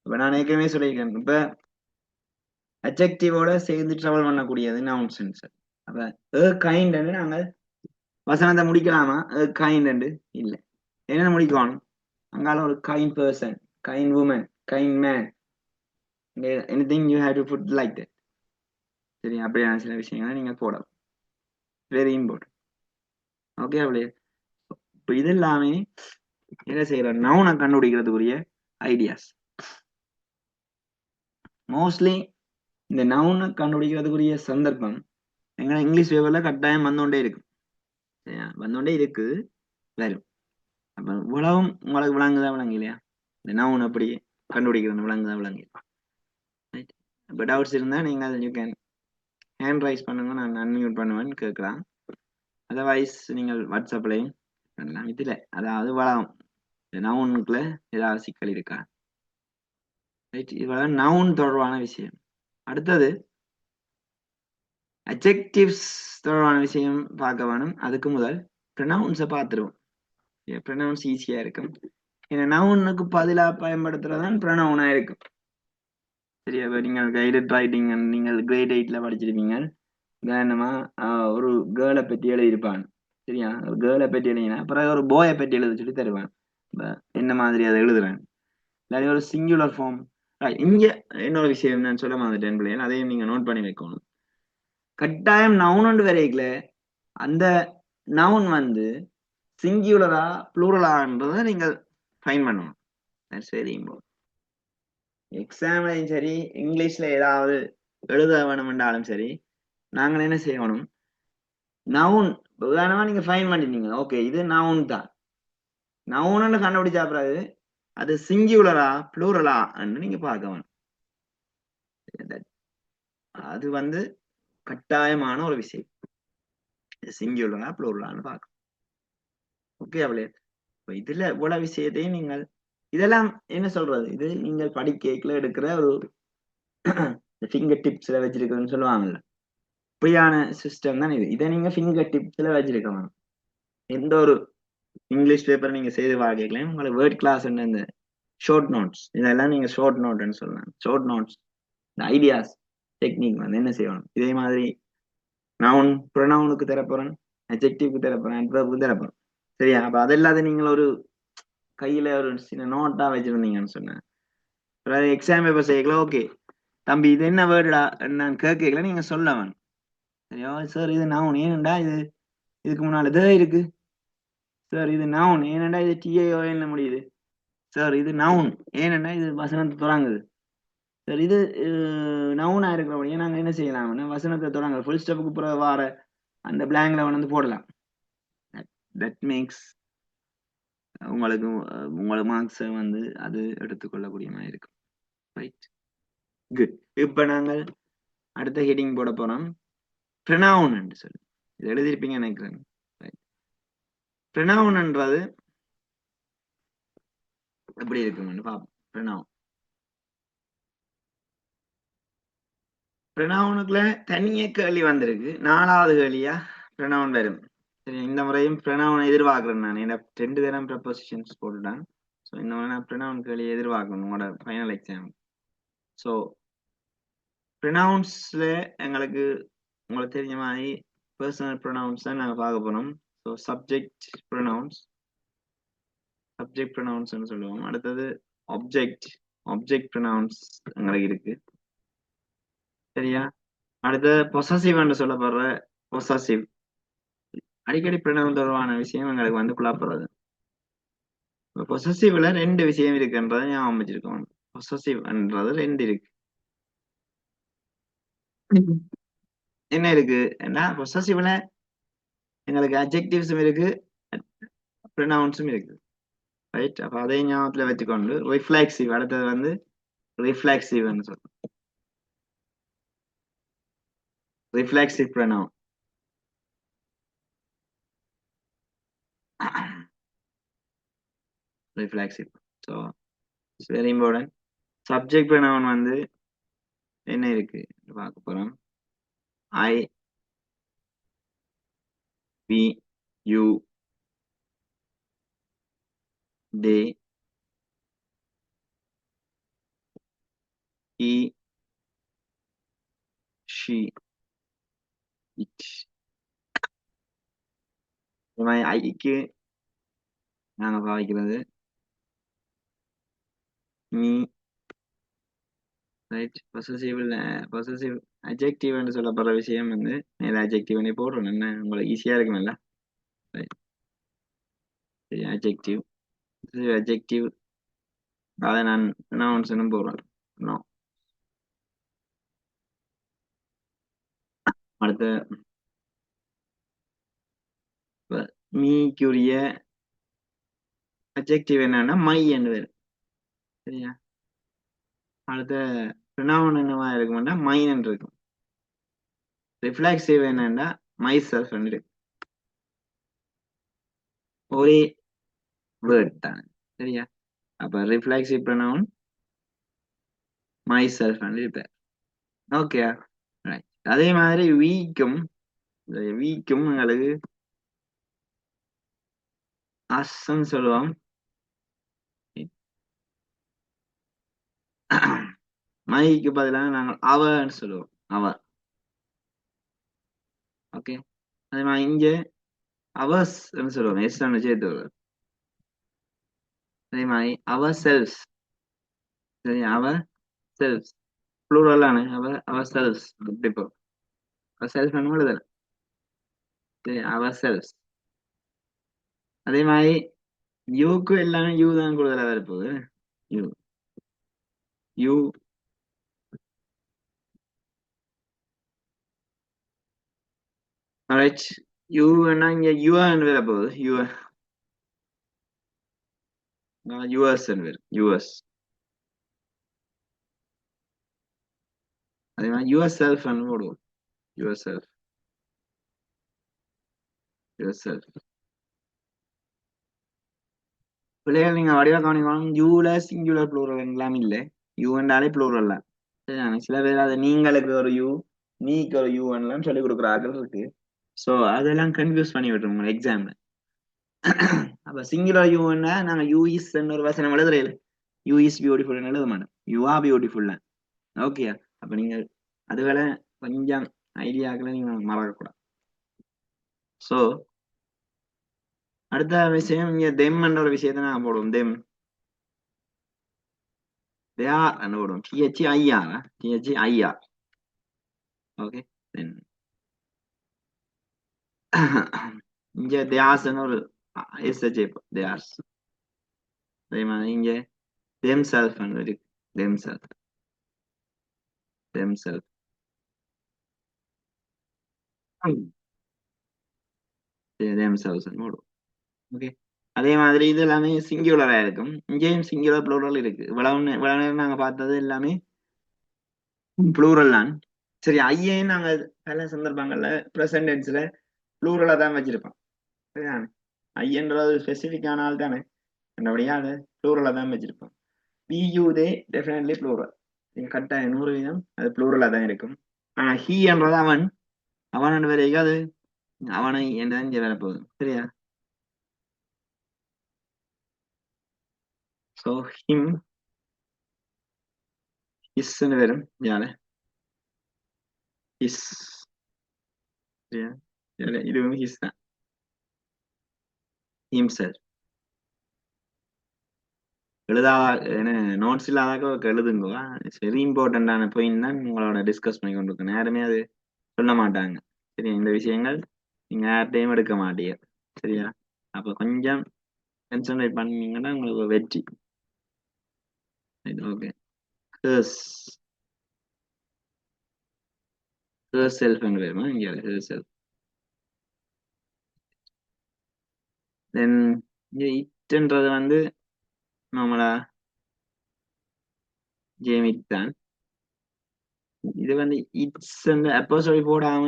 A: இப்ப நான் ஏற்கனவே சொல்லியிருக்கேன், இப்ப அட்ஜெக்டிவோட சேர்ந்து ட்ராவல் பண்ணக்கூடியது நவுன் சென்ஸ். அப்ப கைண்ட் நாங்கள் வசனத்தை முடிக்கலாமா, கைண்ட் இல்ல, என்ன முடிக்கணும், அங்கால ஒரு kind person, kind woman, kind man, anything you have to put like that. சரி, அப்படியான சில விஷயங்களை நீங்க போடலாம், வெரி இம்பார்ட்டன்ட். ஓகே, அப்படியே இப்போ இது எல்லாமே என்ன செய்யறோம், நவுனை கண்டுபிடிக்கிறதுக்குரிய ஐடியாஸ். மோஸ்ட்லி இந்த நவுனை கண்டுபிடிக்கிறதுக்குரிய சந்தர்ப்பம் எங்களை இங்கிலீஷ் பேப்பர்ல கட்டாயம் வந்துகொண்டே இருக்கு, சரியா, வந்துகொண்டே இருக்கு, வரும். அப்ப இவ்வளவும் உங்களுக்கு விளங்குதா, விளங்கு இல்லையா, இந்த நவுன் அப்படி கண்டுபிடிக்கிறது விளங்குதா, விளங்கு. இப்போ டவுட்ஸ் இருந்தா நீங்கள் யூ கேன் ஹேண்ட் ரைஸ் பண்ணுங்க, நான் அன்மியூட் பண்ணுவேன்னு கேட்கலாம். அதர்வைஸ் நீங்கள் வாட்ஸ்அப்லையும் பண்ணலாம். இதுல அதாவது வளம் நவுனுக்குள்ள ஏதாவது சிக்கல் இருக்கா, ரைட். இவ்வளவு நவுன் தொடர்பான விஷயம். அடுத்தது அட்ஜெக்டிவ்ஸ் தொடர்பான விஷயம் பார்க்க வேணும். அதுக்கு முதல் ப்ரொனவுன்ஸை பார்த்துருவோம். ப்ரொனவுன்ஸ் ஈஸியா இருக்கும், ஏன்னா நவுனுக்கு பதிலாக பயன்படுத்துறதுதான் ப்ரொனவுனா இருக்கும். சரியா, இப்போ நீங்கள் கைடட் ரைட்டிங் நீங்கள் கிரேட் 8ல படிச்சிருப்பீங்க. உதாரணமா ஒரு கேர்ளை பற்றி எழுதியிருப்பான், சரியா, ஒரு கேர்ளை பற்றி எழுதினா பிறகு ஒரு போயை பற்றி எழுத சொல்லி தருவான். என்ன மாதிரி அதை எழுதுறேன், இல்லாட்டி ஒரு சிங்குலர் ஃபார்ம். இங்க இன்னொரு விஷயம் நான் சொல்ல மாதிரிட்டேன் பிள்ளைகள், அதையும் நீங்க நோட் பண்ணி வைக்கணும். கட்டாயம் நவுன் வரைக்கல அந்த நவுன் வந்து சிங்குலரா ப்ளூரலான்றதை நீங்கள் ஃபைன் பண்ணணும். That's very important. எக்ஸாம்லையும் சரி, இங்கிலீஷ்ல ஏதாவது எழுத வேணும்ன்றாலும் சரி, நாங்கள் என்ன செய்யணும், நவுன் உதாரணமா நீங்க ஃபைன் பண்ணிட்டீங்க, ஓகே இது நவுன் தான், நவுன்னு கண்டுபிடிச்சா பிறகு அது சிங்குலரா ப்ளூரலா நீங்க பார்க்க வேணும். அது வந்து கட்டாயமான ஒரு விஷயம், சிங்குலரா ப்ளூரலான்னு பார்க்கணும். ஓகே, அவளே இதுல இவ்வளவு விஷயத்தையும் நீங்கள் இதெல்லாம் என்ன சொல்றது, இது நீங்கள் படிக்கல எடுக்கிற ஒரு ஃபிங்கர் டிப்ஸ்ல வச்சிருக்கிறேன்னு சொல்லுவாங்கல்ல, இப்படியான சிஸ்டம் தான் இது. இதை நீங்க ஃபிங்கர் டிப்ஸ்ல வச்சிருக்க. எந்த ஒரு இங்கிலீஷ் பேப்பர் நீங்க செய்து பார்க்கலாம், உங்களுக்கு வேர்ட் கிளாஸ் இந்த ஷார்ட் நோட்ஸ், இதெல்லாம் நீங்க ஷார்ட் நோட்னு சொல்லலாம். ஷார்ட் நோட்ஸ், இந்த ஐடியாஸ், டெக்னிக் வந்து என்ன செய்யணும், இதே மாதிரி நவுன் ப்ரொனவுனுக்கு தரப்போறேன், அட்ஜெக்டிவ்க்கு தரப்போறேன், அட்வர்புக்கு தரப்போறேன், சரியா. அப்ப அதெல்லாத நீங்கள் ஒரு கையில ஒரு சின்ன நோட்டா வச்சிருந்தீங்கன்னு சொன்னேன், எக்ஸாம் பேப்பர் செய்யலாம். ஓகே தம்பி இது என்ன வேர்டா நான் கேட்கல, நீங்க சொல்ல வேணும், சரியா. சார் இது நவுன், ஏனண்டா இது இதுக்கு முன்னால இதே இருக்கு. சார் இது நவுன், ஏனண்டா இது TAON முடியுது. சார் இது நவுன், ஏனண்டா இது வசனத்தை தொடங்குது. சார் இது நவுனா இருக்கிறபடியே நாங்க என்ன செய்யலாம்னா வசனத்தை தொடங்க ஃபுல் ஸ்டாப்புக்கு பிறகு வார அந்த பிளாங்க்ல வந்து போடலாம். தட் மேக்ஸ் உங்களுக்கு உங்களோட மார்க்ஸை வந்து அது எடுத்துக்கொள்ளக்கூடிய மாதிரி இருக்கும். Right, good. இப்ப நாங்கள் அடுத்த ஹெட்டிங் போட போறோம், ப்ரொனவுன் என்று சொல்லி. இது எழுதியிருப்பீங்க நினைக்கிறேன். ப்ரொனவுன்ன்றது எப்படி இருக்குன்னு பார்ப்போம். ப்ரொனவுனுக்குள்ள தனியே கேள்வி வந்திருக்கு, 4வது கேள்வியா ப்ரொனவுன் வரும். சரி, இந்த முறையும் ப்ரொனவுன் எதிர்பார்க்கிறேன். நான் என்ன 2 தரம் ப்ரப்போசிஷன்ஸ் போட்டுட்டேன். ஸோ இந்த முறை நான் ப்ரொனவுன் கேள்வி எதிர்பார்க்கணும் உங்களோட ஃபைனல் எக்ஸாம். ஸோ ப்ரொனவுன்ஸ்ல எங்களுக்கு உங்களுக்கு தெரிஞ்ச மாதிரி பர்சனல் ப்ரொனவுன்ஸ் தான் நாங்கள் பார்க்க போறோம். ஸோ சப்ஜெக்ட் ப்ரொனவுன்ஸ்னு சொல்லுவோம். அடுத்தது ஆப்ஜெக்ட் ப்ரொனவுன்ஸ் எங்களுக்கு இருக்கு, சரியா. அடுத்தது பொசசிவ்னு சொல்லப்படுற பொசசிவ், அடிக்கடி ப்ரொனவுன் தொடர்பான விஷயம் எங்களுக்கு வந்து குழப்பறது. பொசசிவ்ல 2 விஷயம் இருக்குன்றதை ஞாபகம் வச்சிருக்கோம். பொசசிவ்ன்றது 2 இருக்கு. என்ன இருக்கு ஏன்னா பொசசிவ்ல எங்களுக்கு அட்ஜெக்டிவ்ஸும் இருக்கு, ப்ரொனவுன்ஸும் இருக்கு. ரைட். அப்ப அதே ஞாபகத்துல வச்சுக்கொண்டு ரிஃப்ளெக்சிவ் அடுத்தது வந்து ரிஃப்ளெக்சிவ்னு சொல்றோம். Reflexive pronoun. Reflexive. So it's very important. Subject pronoun வந்து என்ன இருக்கு பார்க்க போறோம். I, we, you, they, he, she, it. இந்த மாதிரி ஐக்கு நாங்க பாவிக்கிறது மீ, ரைட். பொசசிவ் அட்ஜெக்டிவ்னு சொல்லப்படுற விஷயம் வந்து மேல அட்ஜெக்டிவ் போடுறோம். என்ன உங்களுக்கு ஈஸியா இருக்குமில்ல. அட்ஜெக்டிவ் அட்ஜெக்டிவ் அதை நான் நவுன்ஸ்னு போடுறேன். நோ. அடுத்த மீக்குரிய அட்ஜெக்டிவ் என்னன்னா மை என்று வரும். சரியா. அடுத்த ப்ரொனவுன் என்னவா இருக்கும்னா மைன் இருக்கும். ரிஃப்ளெக்சிவ் என்னன்னா மை செல்ஃப் இருக்கு. ஒரே வேர்ட் தான். சரியா. அப்ப ரிஃப்ளெக்சிவ் ப்ரொனவுன் மை செல்ஃப் இருப்பார். ஓகே. ரைட். அதே மாதிரி வீக்கும் எங்களுக்கு அஸ்ன்னு சொல்லுவோம். மைக்கு பதிலாக நாங்கள் அவன்னு சொல்லுவோம். அவ. ஓகே. அதே மாதிரி இங்க அவர்ஸ் சொல்லுவோம். எஸ் சேர்த்து வருவோம். அதே மாதிரி அவர் செல்ஸ். சரி. அவர் செல்ஸ் ப்ளூரலான அவர் செல்ஸ் இப்போ அவர் செல்ஃப் எழுதல. சரி. அவர் செல்ஸ். அதே மாதிரி யூக்கு எல்லாமே யூ தான் கூடுதலா வரப்போகுது. You you right. யூ வேணா இங்க யுவன் வேற போகுது. யுஎஸ் வேறு யுஎஸ். அதே மாதிரி யுவர் செல்ஃப் போடுவோம். Your self your self. பிள்ளைகள் நீங்க வடிவா கவனிக்கணும். யூல சிங்குலர் ப்ளூரல் எல்லாம் இல்லை. யூ என்றாலே ப்ளூரல் தான். சரிதானே. சில பேர் அது நீங்களுக்கு ஒரு யூ நீக்கு ஒரு யூ எல்லாம் சொல்லி கொடுக்குற ஆட்கள் இருக்கு. ஸோ அதெல்லாம் கன்ஃபியூஸ் பண்ணி விட்டுரும் உங்க எக்ஸாம்ல. அப்ப சிங்குலர் யூன்னா நாங்க யூ இஸ் ஒரு வசனம் எழுதுறேன். யூ இஸ் பியூட்டிஃபுல் எழுத மாட்டோம். You are beautiful. ஓகே. அப்ப நீங்க அதுகளை கொஞ்சம் ஐடியாக்களை நீங்க மறக்கக்கூடாது. ஸோ அடுத்த விஷயம் இங்க தெம் என்ற ஒரு விஷயத்தை நான் போடுவோம். தெம் போடுவோம். THIR. ஓகே. தென் இங்க தியாஸ்ன்னு ஒரு தியாஸ். அதே மாதிரி இங்க தெம் செல்ஃப் இருக்கு. Them self them self them self போடுவோம். ஓகே. அதே மாதிரி இது எல்லாமே சிங்குலரா இருக்கும். இங்கேயும் சிங்குலர் ப்ளூரல் இருக்கு. இவ்வளவு நேரம் நாங்க பார்த்தது எல்லாமே ப்ளூரல் தான். சரி. ஐயே நாங்க பல சந்தர்ப்பங்கள்ல பிரசன்ட் டென்ஸ்ல ப்ளூரலா தான் வச்சிருப்போம். சரிதானே. ஐயன்றது ஸ்பெசிபிக் ஆனால் தானே. என்னபடியா அது ப்ளூரலா தான் வச்சிருப்போம். பியூதே டெஃபினெட்லி ப்ளூரல். கட்டாயம் 100% அது ப்ளூரலா தான் இருக்கும். ஆனா ஹீ என்றது அவன் அவன் வரைக்கும் அது அவனை என்றதான் இங்க வரப்போகுது. சரியா. ஸோ ஹிம் ஹிஸ்ன்னு வரும். யாரு ஹிஸ். சரியா. இதுவும் ஹிஸ் தான். ஹிம்செல்ஃப். எழுதா என்ன நோட்ஸ் இல்லாதாக்க எழுதுங்க. இட்ஸ் வெரி இம்பார்ட்டன்டான பாயிண்ட் தான் உங்களோட டிஸ்கஸ் பண்ணி கொண்டிருக்கேன். யாருமே அது சொல்ல மாட்டாங்க. சரியா. இந்த விஷயங்கள் நீங்க யார்ட்டையும் எடுக்க மாட்டீங்க. சரியா. அப்ப கொஞ்சம் கான்சென்ட்ரேட் பண்ணீங்கன்னா உங்களுக்கு வெற்றி. ஓகே. ஹர்ஸ் ஹர் செல்ஃப் வேணுமா இங்க ஹர் செல்ஃப். தென் இங்க இட்ன்றது வந்து நம்மளா ஜேமிட் தான். இது வந்து இட்ஸ் வந்து அப்போ சொல்லி போடாம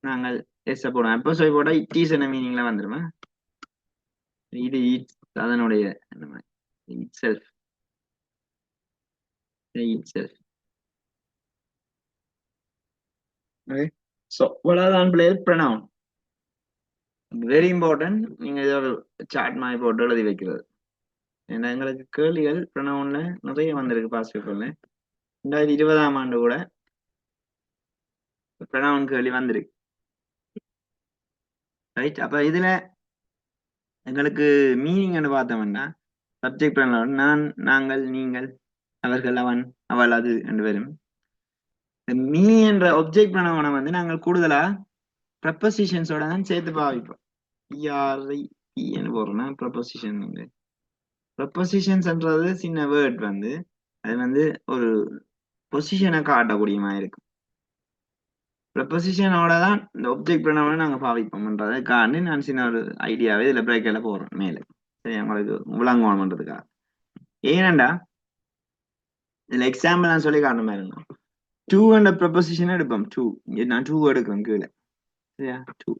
A: நாங்கள் எஸ் போடுவோம். அப்போ சொல்லி போட்டா இட் இஸ் என்ன மீனிங்ல வந்துருமா? இது இட்ஸ் அதனுடைய it self it self. Okay. So இவ்வளவுதான் பிள்ளைகள் ப்ரொனவுன். Very important. நீங்க இதை ஒரு சார்ட் மாதிரி போட்டு எழுதி வைக்கிறது. ஏன்னா எங்களுக்கு கேள்விகள் ப்ரொனவுன்ல நிறைய வந்திருக்கு பாஸ்ட் பேப்பர்ல. 2020ஆம் ஆண்டு கூட ப்ரொனவுன் கேள்வி வந்திருக்கு. ரைட். அப்ப இதுல எங்களுக்கு மீனிங் பார்த்தோம்னா சப்ஜெக்ட் ப்ரொனவுன் நான், நாங்கள், நீங்கள், அவர்கள், அவன், அவள், அது என்று வரும். மீ என்ற ஒப்ஜெக்ட் ப்ரொனவுனை வந்து நாங்கள் கூடுதலா ப்ரப்போசிஷன்ஸோட தான் சேர்த்து பாவிப்போம். பிஆர்ஐ பின்னு போடுறோம்னா ப்ரப்போசிஷன் வந்து ப்ரப்போசிஷன்ஸ்ன்றது சின்ன வேர்ட் வந்து அது வந்து ஒரு பொசிஷனை காட்டக்கூடிய மாதிரி இருக்கும். ப்ரப்போசிஷனோட தான் இந்த ஒப்ஜெக்ட் ப்ரொனவுனை நாங்கள் பாவிப்போம்ன்றதை காண்டி நான் சின்ன ஒரு ஐடியாவே இதுல பிரேக்கில் போடுறேன் மேலே. சரி, உங்களுக்கு விளங்குவோம் பண்றதுக்காக. ஏனண்டா இதுல எக்ஸாம்பிள் நான் சொல்லி காட்டுற மாதிரி இருக்கும். டூ என்ற ப்ரப்போசிஷன் எடுப்போம். டூ நான் டூ எடுக்கிறேன் கீழே. சரியா? டூ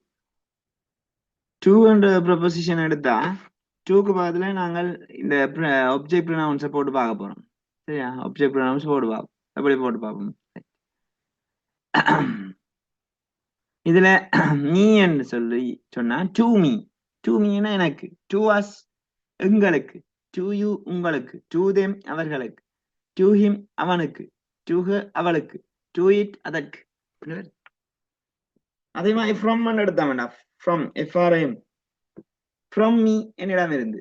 A: டூ என்ற ப்ரப்போசிஷன் எடுத்தா டூக்கு பக்கத்துல நாங்கள் இந்த ஒப்ஜெக்ட் ப்ரொனவுன்ஸை போட்டு பார்க்க போறோம். சரியா? ஒப்ஜெக்ட் ப்ரொனவுன்ஸ் போட்டு பார்ப்போம். எப்படி போட்டு பார்ப்போம். இதுல மீ என்று சொல்லி சொன்னா டூ மீ. டூ மீனா எனக்கு, டூ அஸ் எங்களுக்கு, டூ யூ உங்களுக்கு, டூ தெம் அவர்களுக்கு, டூ ஹிம் அவனுக்கு, டூ ஹர் அவளுக்கு, டூ இட் அதற்கு. அதே மாதிரி ஃப்ரம் எடுத்தா வேண்டாம். From FRM. ஃப்ரம் மீ என்னிடம் இருந்து,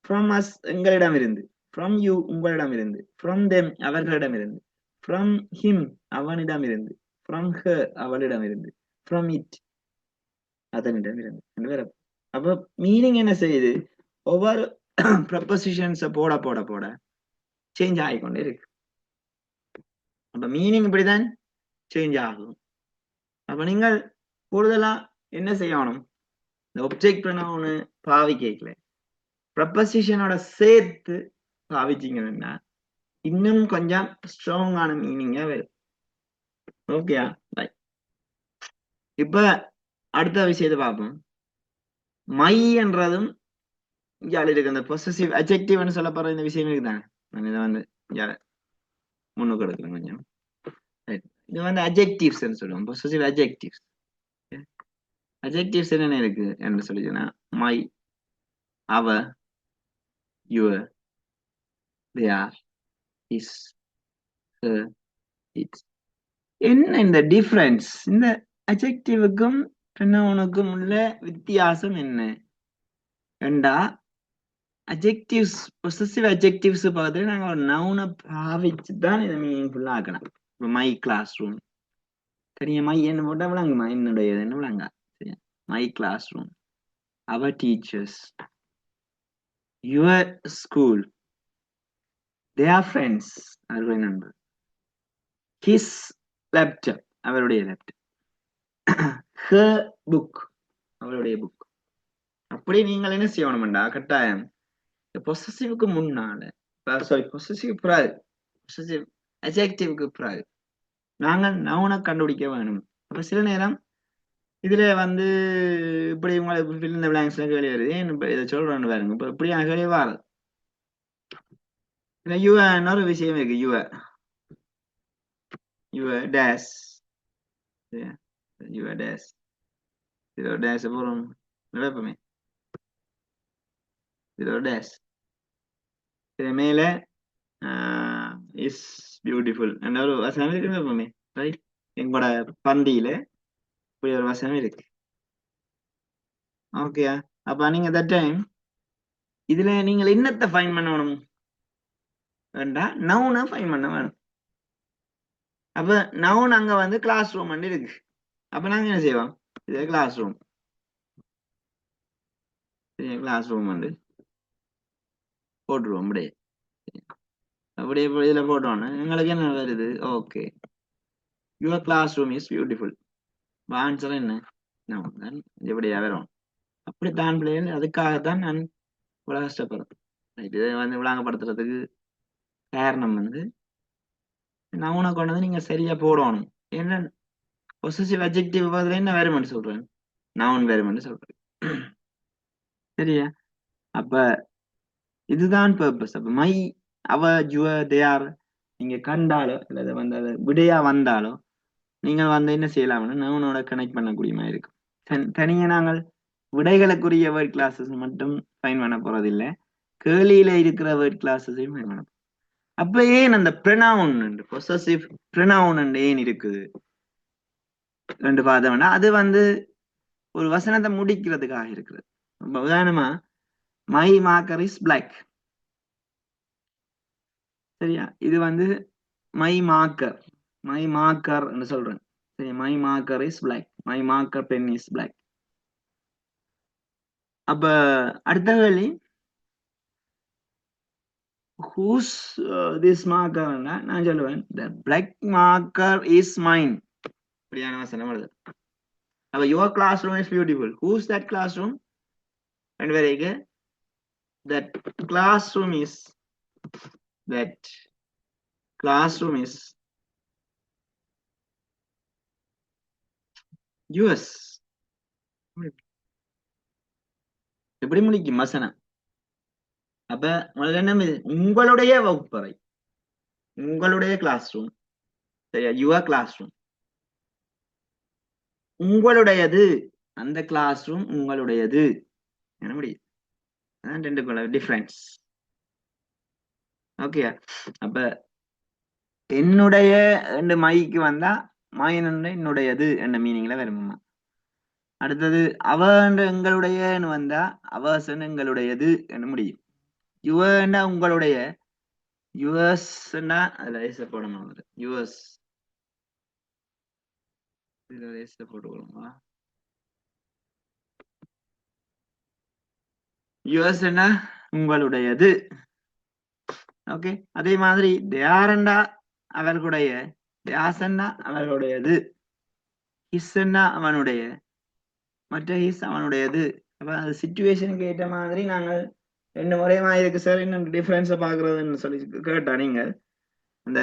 A: ஃப்ரம் அஸ் எங்களிடம் இருந்து, ஃப்ரம் யூ உங்களிடம் இருந்து, ஃப்ரம் தெம் அவர்களிடம் இருந்து, ஃப்ரம் ஹிம் அவனிடம் இருந்து, ஃப்ரம் ஹர் அவளிடம் இருந்து, ஃப்ரம் இட் அதனிடம் இருந்து. அப்ப மீனிங் என்ன செய்யுது? ஒவ்வொரு ப்ரப்போசிஷன்ஸை போட போட போட சேஞ்ச் ஆகிக்கொண்டே இருக்கு. அப்ப மீனிங் இப்படிதான் சேஞ்ச் ஆகும். அப்ப நீங்கள் கூடுதலா என்ன செய்யணும்? இந்த ஒப்ஜெக்ட் ப்ரொனவுன் பாவிக்கல ப்ரப்போசிஷனோட சேர்த்து பாவிச்சீங்கன்னா இன்னும் கொஞ்சம் ஸ்ட்ராங்கான மீனிங்கா வரும். ஓகேயா? இப்ப அடுத்த விஷயத்தை பார்ப்போம். மை என்றதும் இங்க இருக்கு. அந்த பொசசிவ் அட்ஜெக்டிவ்னு சொல்லப்படுற இந்த விஷயம் இருக்குதானே, நான் இதை வந்து முன்னுக்கு எடுக்கிறேன் கொஞ்சம். இது வந்து அட்ஜெக்டிவ்ஸ் சொல்லுவோம். Possessive adjectives. அட்ஜெக்டிவ்ஸ் என்ன இருக்கு என்று சொல்லிச்சுன்னா my, our, your, their, his, her, its. என்ன இந்த டிஃபரன்ஸ்? இந்த அட்ஜெக்டிவுக்கும் ப்ரொனவுனுக்கும் உள்ள வித்தியாசம் என்ன என்றா, அட்ஜெக்டிவ்ஸ் பொசசிவ் அட்ஜெக்டிவ்ஸ் பக்கத்துல நாங்க ஒரு நவுனை பாவிச்சு தான் இதை மீனிங்ஃபுல்லா ஆக்கணும். இப்போ மை கிளாஸ் ரூம், சரியா? மை என்ன போட்டா விளங்குமா? என்னுடைய என்ன விளங்கா? சரியா? My class room, our teachers, your school, their friends அவருடைய நண்பர், ஹிஸ் லேப்டாப் அவருடைய லேப்டாப், ஹர் புக் அவருடைய புக். அப்படி நீங்கள் என்ன செய்யணும்டா கட்டாயம் பொசசிவ்க்கு முன்னால, சாரி பொசசிவ் பிறகு, பொசசிவ் அட்ஜெக்டிவ்க்கு பிறகு நாங்கள் நவுனை கண்டுபிடிக்க வேணும். அப்ப சில நேரம் இதுல வந்து இப்படி உங்களுக்கு இந்த பிளாங்க்ஸ்ல கேள்வி வருது. ஏன் இப்ப இதை சொல்றேன்னு பாருங்க. இப்ப இப்படியான கேள்வி வராது. யுவ இன்னொரு விஷயம் இருக்கு. யுவ டேஸ், யுவ டேஸ், இதோட டேஸ் போறோம் எப்பவுமே இதோட டேஸ் மேல இஸ் பியூட்டிஃபுல் என்ற ஒரு வசனம் இருக்கு எப்பவுமே. ரைட்? எங்களோட பந்தியில இப்படி ஒரு வசனம் இருக்கு. ஓகே. அப்ப நீங்க தட் டைம் இதுல நீங்கள் என்னத்தை ஃபைன் பண்ணணும் வேண்டா, நவுனை ஃபைன் பண்ண வேணும். அப்ப நவுன் அங்க வந்து கிளாஸ் ரூம் இருக்கு. அப்ப நாங்க என்ன செய்வோம்? இது கிளாஸ் ரூம், கிளாஸ் ரூம் வந்து போட்டுருவோம். அப்படியே அப்படியே இதுல போட்டோன்னு எங்களுக்கு என்ன வருது? Okay, your class room is beautiful. Answer என்ன? நவுன் தான் இப்படியா வரும். அப்படித்தான் பிள்ளைகள். அதுக்காகத்தான் நான் இவ்வளவு கஷ்டப்படுறேன். இது வந்து விளங்கப்படுத்துறதுக்கு காரணம் வந்து நவுனை கொண்டு வந்து நீங்க சரியா போடணும். ஏன்னா பொசசிவ் அட்ஜெக்டிவ் பதில் என்ன வருமென்னு சொல்றேன், நவுன் வருமென்னு சொல்றேன். சரியா? அப்ப இதுதான் பர்பஸ். அப்ப மை, அவ, யுவர், தேர் நீங்க கண்டாலோ அல்லது வந்து அது விடையா வந்தாலோ நீங்கள் வந்து என்ன செய்யலாம்னு நவுனோட கனெக்ட் பண்ணக்கூடிய மாதிரி இருக்கும். தனியா நாங்கள் விடைகளுக்குரிய வேர்ட் கிளாஸஸ் மட்டும் ஃபைன் பண்ண போறதில்லை, கேள்வியில இருக்கிற வேர்ட் கிளாஸஸையும் ஃபைன் பண்ண. அப்ப ஏன் அந்த ப்ரொனவுன் பொசசிவ் ப்ரொனவுன் ஏன் இருக்குது ரெண்டு பார்த்தோம்னா அது வந்து ஒரு வசனத்தை முடிக்கிறதுக்காக இருக்கிறது. உதாரணமா மை மார்க்கர் இஸ் பிளாக். சரியா? இது வந்து மை மார்க்கர், மை மார்க்கர் சொல்றேன். சரி, my marker is black, my marker pen is black. அப்ப அடுத்த கேள்வி, whose this marker நான் சொல்லுவேன் the black marker is mine. அப்படியான வசனம் வருது. அப்ப your classroom is beautiful. Who's that classroom? ரெண்டு பேருக்கு that classroom is yours. எப்படி முடிக்கும் வசனம்? அப்ப உங்களுக்கு என்ன, உங்களுடைய வகுப்பறை, உங்களுடைய கிளாஸ் ரூம். சரியா? யுவர் கிளாஸ் ரூம் உங்களுடையது, அந்த கிளாஸ் ரூம் உங்களுடையது. என்ன முடியும்? அதான் ரெண்டுக்குள்ள டிஃபரன்ஸ். ஓகே. அப்ப என்னுடைய ரெண்டு மைக்கு வந்தா மைன் என்னுடையது என்ற மீனிங்ல வருமா. அடுத்தது அவ எங்களுடையன்னு வந்தா அவர்ஸ் எங்களுடையது என்ன முடியும். யுவர்னா உங்களுடைய, யுவர்ஸ்னா அதுல எஸ் போடணும். யுவர்ஸ் போட்டுக்கோங்க. யுவர்ஸ் என்ன உங்களுடையது. ஓகே. அதே மாதிரி தேரண்டா அவர்களுடைய, தேசன்னா அவர்களுடையது, ஹிஸ்ன்னா அவனுடைய, மற்ற ஹிஸ் அவனுடையது. அப்ப அந்த சிச்சுவேஷனுக்கு ஏற்ற மாதிரி நாங்கள் ரெண்டு முறையமா இருக்கு சார், இன்னும் டிஃபரன்ஸை பாக்குறதுன்னு சொல்லி கேட்டா நீங்க அந்த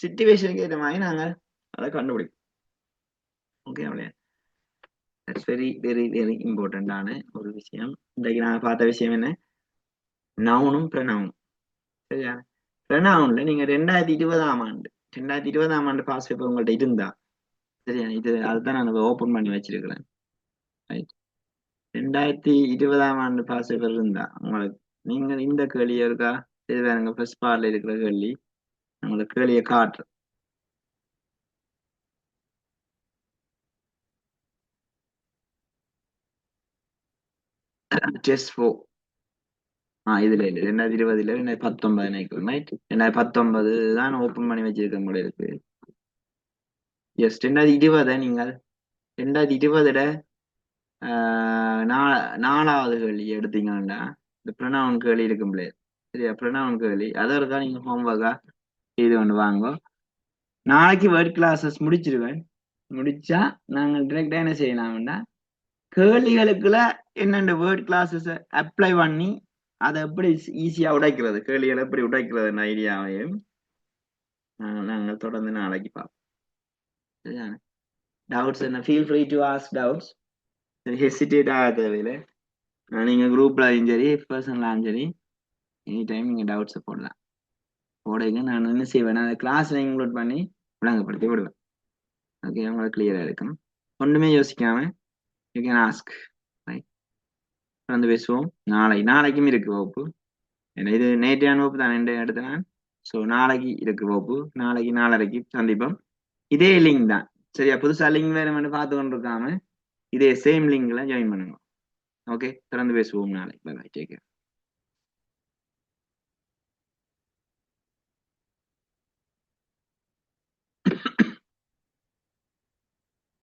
A: சிச்சுவேஷனுக்கு ஏற்ற மாதிரி நாங்கள் அதை கண்டுபிடிப்போம். ஓகே, அவ்வளோ. தட்ஸ் வெரி வெரி வெரி இம்பார்ட்டன்டான ஒரு விஷயம். இன்றைக்கு நாங்கள் பார்த்த விஷயம் என்ன, நவுனும் ப்ரொனவுனும். சரியா? ப்ரொனவுன்ல நீங்க 2020 ஆண்டு பாஸ் பேப்பர் உங்கள்ட்ட இருந்தா, சரியா, இது அதுதான் நான் ஓபன் பண்ணி வச்சிருக்கிறேன். 2020 ஆண்டு பாஸ் பேப்பர் இருந்தா உங்களுக்கு நீங்க இந்த கேள்வி இருக்கா, இது வேறுங்க ஃபர்ஸ்ட் பார்ட்ல இருக்கிற கேள்வி, உங்களுக்கு கேள்வியை காட்டுறேன். டெஸ்ட் 4 இதுல இல்லை, 2020 2019 நினைக்கிறேன். ரைட், 2019 தான் ஓபன் பண்ணி வச்சிருக்கேன் போல இருக்கு. எஸ், 2020 நீங்கள் 2020 4வது கேள்வி எடுத்தீங்கன்னா இந்த ப்ரொனவுன் கேள்வி இருக்கும் பிள்ளைய. சரியா? ப்ரொனவுன் கேள்வி அதை இருக்கா நீங்க ஹோம்ஒர்க்கா செய்து கொண்டு வாங்க. நாளைக்கு வேர்ட் கிளாஸஸ் முடிச்சிருவேன். முடிச்சா நாங்கள் டிரெக்டா என்ன செய்யலாம்னா கேள்விகளுக்குள்ள என்னென்ன வேர்ட் கிளாஸஸ் அப்ளை பண்ணி அதை எப்படி ஈஸியா உடைக்கிறது, கேள்விகளை எப்படி உடைக்கிறது ஐடியாவையும் நாங்கள் தொடர்ந்து நாளைக்கு பார்ப்போம். சரியா? டவுட்ஸ் என்ன, feel free to ask doubts. Hesitate ஆக தேவையில்லை. நீங்க குரூப்லயும் சரி பர்சனலாயும் சரி எனி டைம் நீங்க டவுட்ஸை போடலாம். போடைங்க நான் என்ன செய்வேன், அந்த கிளாஸ்ல இன்க்ளூட் பண்ணி விளங்கப்படுத்தி விடுவேன். ஓகே, உங்களுக்கு கிளியரா இருக்கும். ஒன்றுமே யோசிக்காம யூ கேன் ஆஸ்க். ரைட், வந்து பேசுவோம். நாளைக்கும் இருக்கு வகுப்பு. இது நேற்றையான வகுப்பு தான் எடுத்த நான். ஸோ நாளைக்கு இருக்கு வகுப்பு. நாளைக்கு 4:30 சந்திப்போம். இதே லிங்க் தான். சரியா? புதுசா லிங்க் வேணும்னு பார்த்து கொண்டு இருக்காம இதே சேம் லிங்க்ல ஜாயின் பண்ணுங்க. ஓகே, தொடர்ந்து பேசுவோம் நாளைக்கு. Bye bye, take care.